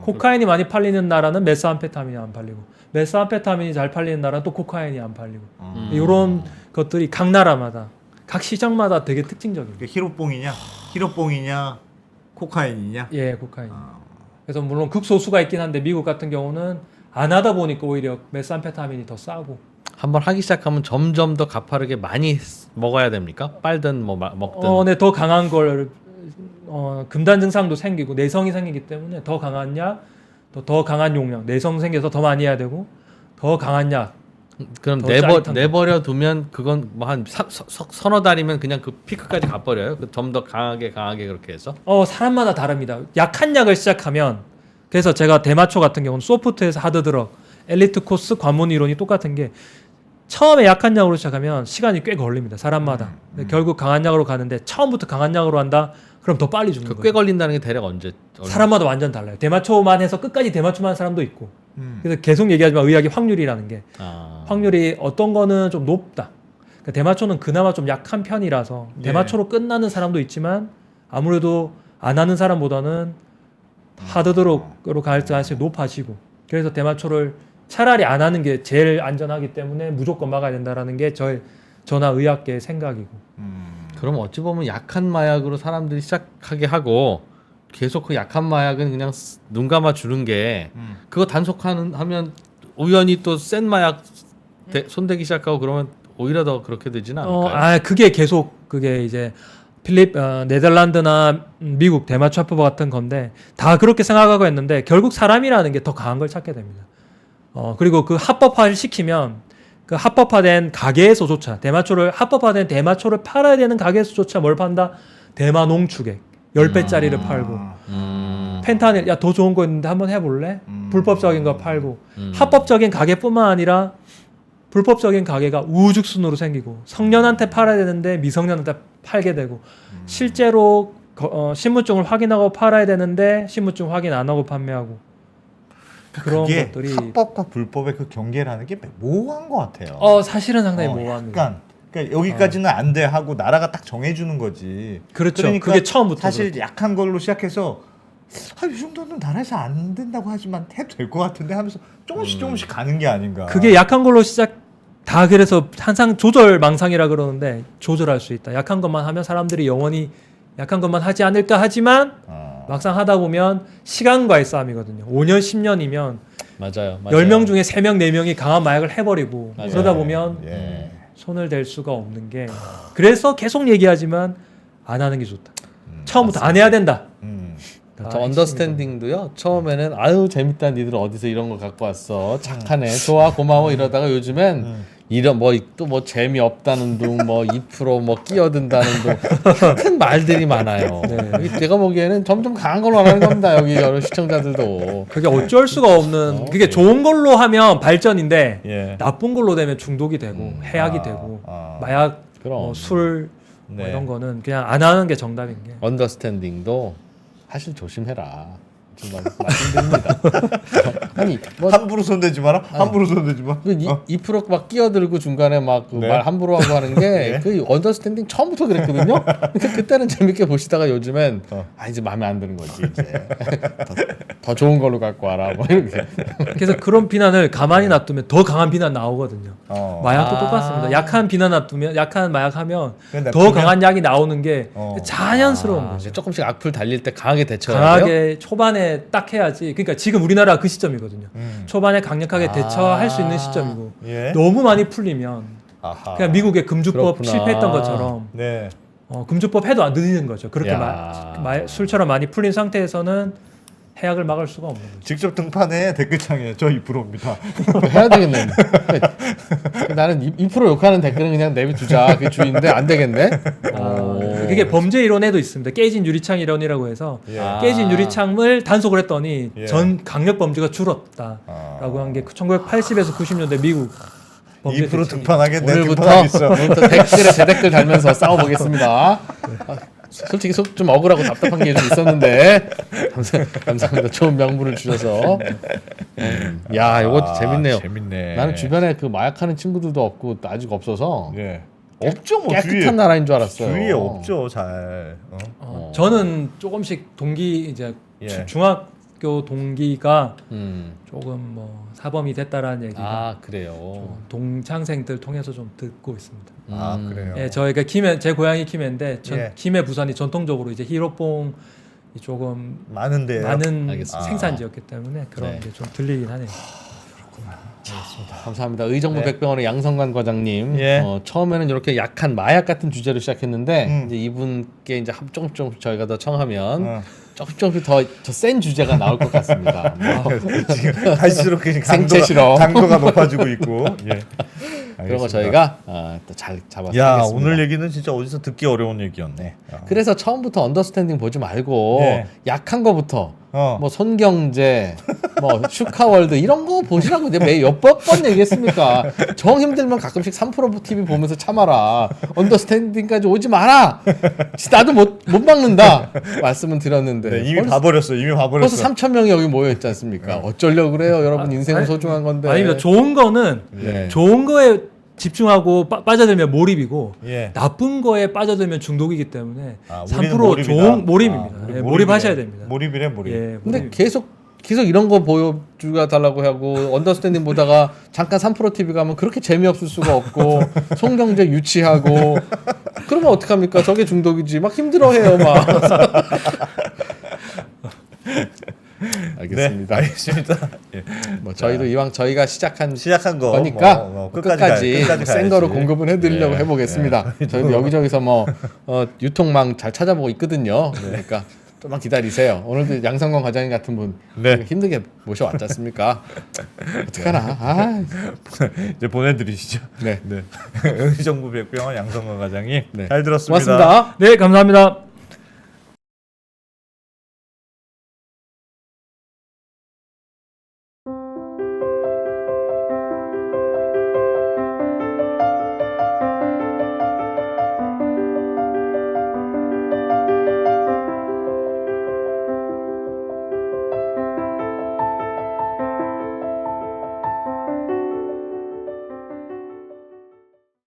S3: 코카인이 많이 팔리는 나라는 메스암페타민이 안 팔리고 메스암페타민이 잘 팔리는 나라는 또 코카인이 안 팔리고 이런 것들이 각 나라마다 각 시장마다 되게 특징적입니다.
S2: 히로뽕이냐 코카인이냐.
S3: 예, 코카인. 그래서 물론 극소수가 있긴 한데 미국 같은 경우는 안 하다 보니까 오히려 메스암페타민이 더 싸고.
S4: 한번 하기 시작하면 점점 더 가파르게 많이 먹어야 됩니까? 빨든 뭐 먹든.
S3: 네, 더 강한 걸 금단 증상도 생기고 내성이 생기기 때문에 더 강한 약, 더 강한 용량, 내성 생겨서 더 많이 해야 되고 더 강한 약.
S4: 그럼
S3: 더 짜릿한
S4: 내버려 두면 그건 뭐 한 서너 달이면 그냥 그 피크까지 가버려요. 좀 더 강하게 그렇게 해서.
S3: 사람마다 다릅니다. 약한 약을 시작하면 그래서 제가 대마초 같은 경우는 소프트에서 하드드럭, 엘리트 코스, 관문 이론이 똑같은 게 처음에 약한 약으로 시작하면 시간이 꽤 걸립니다. 사람마다. 근데 결국 강한 약으로 가는데 처음부터 강한 약으로 한다? 그럼 더 빨리 죽는 거예요.
S4: 꽤 걸린다는 게 대략 언제?
S3: 사람마다 완전 달라요. 대마초만 해서 끝까지 대마초만 하는 사람도 있고. 그래서 계속 얘기하지만 의학의 확률이라는 게 확률이 어떤 거는 좀 높다. 그러니까 대마초는 그나마 좀 약한 편이라서 대마초로 끝나는 사람도 있지만 아무래도 안 하는 사람보다는 하드드럭으로 갈 가능성이 높아지고 그래서 대마초를 차라리 안 하는 게 제일 안전하기 때문에 무조건 막아야 된다라는 게 저나 의학계의 생각이고.
S4: 그럼 어찌 보면 약한 마약으로 사람들이 시작하게 하고 계속 그 약한 마약은 그냥 눈 감아 주는 게 그거 단속하면 우연히 또 센 마약 손대기 시작하고 그러면 오히려 더 그렇게 되지는 않을까요?
S3: 그게 이제 네덜란드나 미국 대마초 합법 같은 건데 다 그렇게 생각하고 했는데 결국 사람이라는 게 더 강한 걸 찾게 됩니다. 그리고 그 합법화를 시키면 그 합법화된 가게에서조차 합법화된 대마초를 팔아야 되는 가게에서조차 뭘 판다? 대마 농축액 10배짜리를 팔고 펜타닐 더 좋은 거 있는데 한번 해볼래? 불법적인 거 팔고 합법적인 가게뿐만 아니라 불법적인 가게가 우후죽순으로 생기고 성년한테 팔아야 되는데 미성년한테 팔게 되고 실제로 신분증을 확인하고 팔아야 되는데 신분증 확인 안 하고 판매하고 그런 것들이
S2: 합법과 불법의 그 경계라는 게 모호한 것 같아요.
S3: 사실은 상당히 모호합니다.
S2: 약간 그러니까 여기까지는 안 돼 하고 나라가 딱 정해주는 거지.
S3: 그렇죠.
S2: 그러니까
S3: 그게 처음부터
S2: 사실 약한 걸로 시작해서 이 정도는 나라에서 안 된다고 하지만 해도 될 것 같은데 하면서 조금씩 가는 게 아닌가.
S3: 그게 약한 걸로 다 그래서 항상 조절 망상이라 그러는데 조절할 수 있다. 약한 것만 하면 사람들이 영원히 약한 것만 하지 않을까 하지만 막상 하다 보면 시간과의 싸움이거든요. 5년 10년이면
S4: 맞아요.
S3: 10명 중에 3명 4명이 강한 마약을 해버리고
S4: 맞아요.
S3: 그러다 보면
S2: 예.
S3: 손을 댈 수가 없는 게 그래서 계속 얘기하지만 안 하는 게 좋다. 처음부터 안 해야 된다.
S4: 저 언더스탠딩도요. 처음에는 아유 재밌다 니들 어디서 이런 거 갖고 왔어 착하네 좋아 고마워 이러다가 요즘엔 이런 또 재미없다는 둥 2% 끼어든다는 둥 큰 말들이 많아요.
S3: 네.
S4: 내가 보기에는 점점 강한 걸로 하는 겁니다. 여기 여러 시청자들도
S3: 그게 어쩔 수가 없는 그게 좋은 걸로 하면 발전인데
S2: 예.
S3: 나쁜 걸로 되면 중독이 되고 해악이 되고 마약
S4: 그럼.
S3: 술
S2: 네.
S3: 이런 거는 그냥 안 하는 게 정답인 게.
S4: 언더스탠딩도 사실 조심해라. 좀 말씀드립니다. 아니
S2: 함부로 손대지 마라. 함부로 손대지 마.
S4: 2% 막 끼어들고 중간에 막 말
S2: 네.
S4: 함부로 하고 하는 게 그 언더스탠딩 처음부터 그랬거든요. 그러니까 그때는 재밌게 보시다가 요즘엔 이제 마음에 안 드는 거지 이제 더 좋은 걸로 갖고 와라 뭐 이렇게.
S3: 그래서 그런 비난을 가만히 놔두면 더 강한 비난 나오거든요. 마약도 똑같습니다. 약한 비난 놔두면 약한 마약 하면 더 강한 약이 나오는 게 자연스러운 거죠.
S4: 조금씩 악플 달릴 때 강하게 대처해야 돼요.
S3: 강하게 초반에 딱 해야지. 그러니까 지금 우리나라 그 시점이거든요. 초반에 강력하게 대처할 수 있는 시점이고
S2: 예.
S3: 너무 많이 풀리면
S2: 아하.
S3: 그냥 미국의 금주법
S4: 그렇구나.
S3: 실패했던 것처럼
S2: 네.
S3: 금주법 해도 안 드는 거죠. 그렇게
S4: 야.
S3: 술처럼 많이 풀린 상태에서는 해약을 막을 수가 없는 거죠.
S2: 직접 등판에 댓글창에 저 2%입니다.
S4: 해야 되겠네. 나는 2% 욕하는 댓글은 그냥 내비두자 그 주의인데 안 되겠네.
S3: 그게 범죄 이론에도 있습니다. 깨진 유리창 이론이라고 해서
S2: 예.
S3: 깨진 유리창을 단속을 했더니
S2: 예.
S3: 전 강력 범죄가 줄었다라고 한 게 1980에서 90년대 미국 범죄
S2: 2%
S3: 대책이-
S2: 등판하겠네.
S4: 오늘부터
S2: 등판하겠어.
S4: 댓글에 제 댓글 달면서 싸워보겠습니다. 솔직히 속 좀 억울하고 답답한 게 좀 있었는데 감사합니다. 좋은 명분을 주셔서. 야, 이거 재밌네요.
S2: 재밌네.
S4: 나는 주변에 그 마약하는 친구들도 없고 아직 없어서
S2: 예. 없죠 뭐
S4: 깨끗한
S2: 주위에.
S4: 나라인 줄 알았어요.
S2: 주위에 없죠 잘.
S3: 저는 조금씩 동기 이제
S2: 예.
S3: 중학교 동기가
S4: 음.
S3: 조금 뭐 사범이 됐다라는 얘기가
S4: 아, 그래요.
S3: 동창생들 통해서 좀 듣고 있습니다.
S2: 아 그래요.
S3: 예, 저희가 김해 제 고향이 김해인데
S2: 예.
S3: 김해 부산이 전통적으로 이제 히로뽕이 조금
S2: 많은데요.
S3: 많은
S4: 알겠습니다.
S3: 생산지였기 때문에 그런
S4: 네.
S3: 게 좀 들리긴 하네요.
S4: 감사합니다. 의정부
S2: 네.
S4: 백병원의 양성관 과장님.
S2: 예.
S4: 처음에는 이렇게 약한 마약 같은 주제로 시작했는데
S2: 음.
S4: 이제 이분께 이제 조금씩 저희가 더 청하면
S2: 어.
S4: 조금씩 더 센 주제가 나올 것 같습니다.
S2: 지금 갈수록 그냥
S4: 생체 실험.
S2: 강도가 높아지고 있고. 예.
S4: 그런 거
S2: 알겠습니다.
S4: 저희가 또 잘 잡아서
S2: 야
S4: 하겠습니다.
S2: 오늘 얘기는 진짜 어디서 듣기 어려운 얘기였네.
S4: 그래서 처음부터 언더스탠딩 보지 말고
S2: 예.
S4: 약한 거부터
S2: 뭐
S4: 손경제, 슈카월드 이런 거 보시라고 내가 몇 번 얘기했습니까? 정 힘들면 가끔씩 3프로 TV 보면서 참아라. 언더스탠딩까지 오지 마라. 나도 못 막는다. 말씀은 드렸는데
S2: 네, 이미 봐버렸어요. 이미 봐버렸어.
S4: 벌써 3천 명이 여기 모여 있지 않습니까? 어쩌려고 그래요? 여러분 인생은 소중한 건데.
S3: 아닙니다. 좋은 거는
S4: 네.
S3: 좋은 거에 집중하고 빠져들면 몰입이고
S2: 예.
S3: 나쁜 거에 빠져들면 중독이기 때문에
S2: 우리는
S3: 3%
S2: 몰입이다.
S3: 좋은 몰입입니다.
S2: 우리
S3: 예,
S2: 몰입이래.
S3: 몰입하셔야 됩니다.
S2: 몰입이래 몰입.
S3: 예,
S4: 근데
S3: 몰입.
S4: 계속 이런 거 보여주가 달라고 하고 언더스탠딩 보다가 잠깐 3프로 TV 가면 그렇게 재미없을 수가 없고 송경제 유치하고 그러면 어떡합니까? 저게 중독이지. 막 힘들어해요 막. 알겠습니다.
S2: 네, 알겠습니다. 예.
S4: 저희도 이왕 저희가 시작한
S2: 시작한 거
S4: 거니까
S2: 끝까지
S4: 센 거로
S2: 가야지.
S4: 공급은 해드리려고
S2: 예,
S4: 해보겠습니다. 저희도 여기저기서 유통망 잘 찾아보고 있거든요. 그러니까 좀만 기다리세요. 오늘도 양성건 과장님 같은 분
S2: 네.
S4: 힘들게 모셔왔지 않습니까? 어떡하나.
S2: 이제 보내드리시죠.
S4: 네.
S2: 네. 의정부 백병원 양성건 과장님
S4: 네.
S2: 잘 들었습니다.
S4: 고맙습니다.
S3: 네, 감사합니다.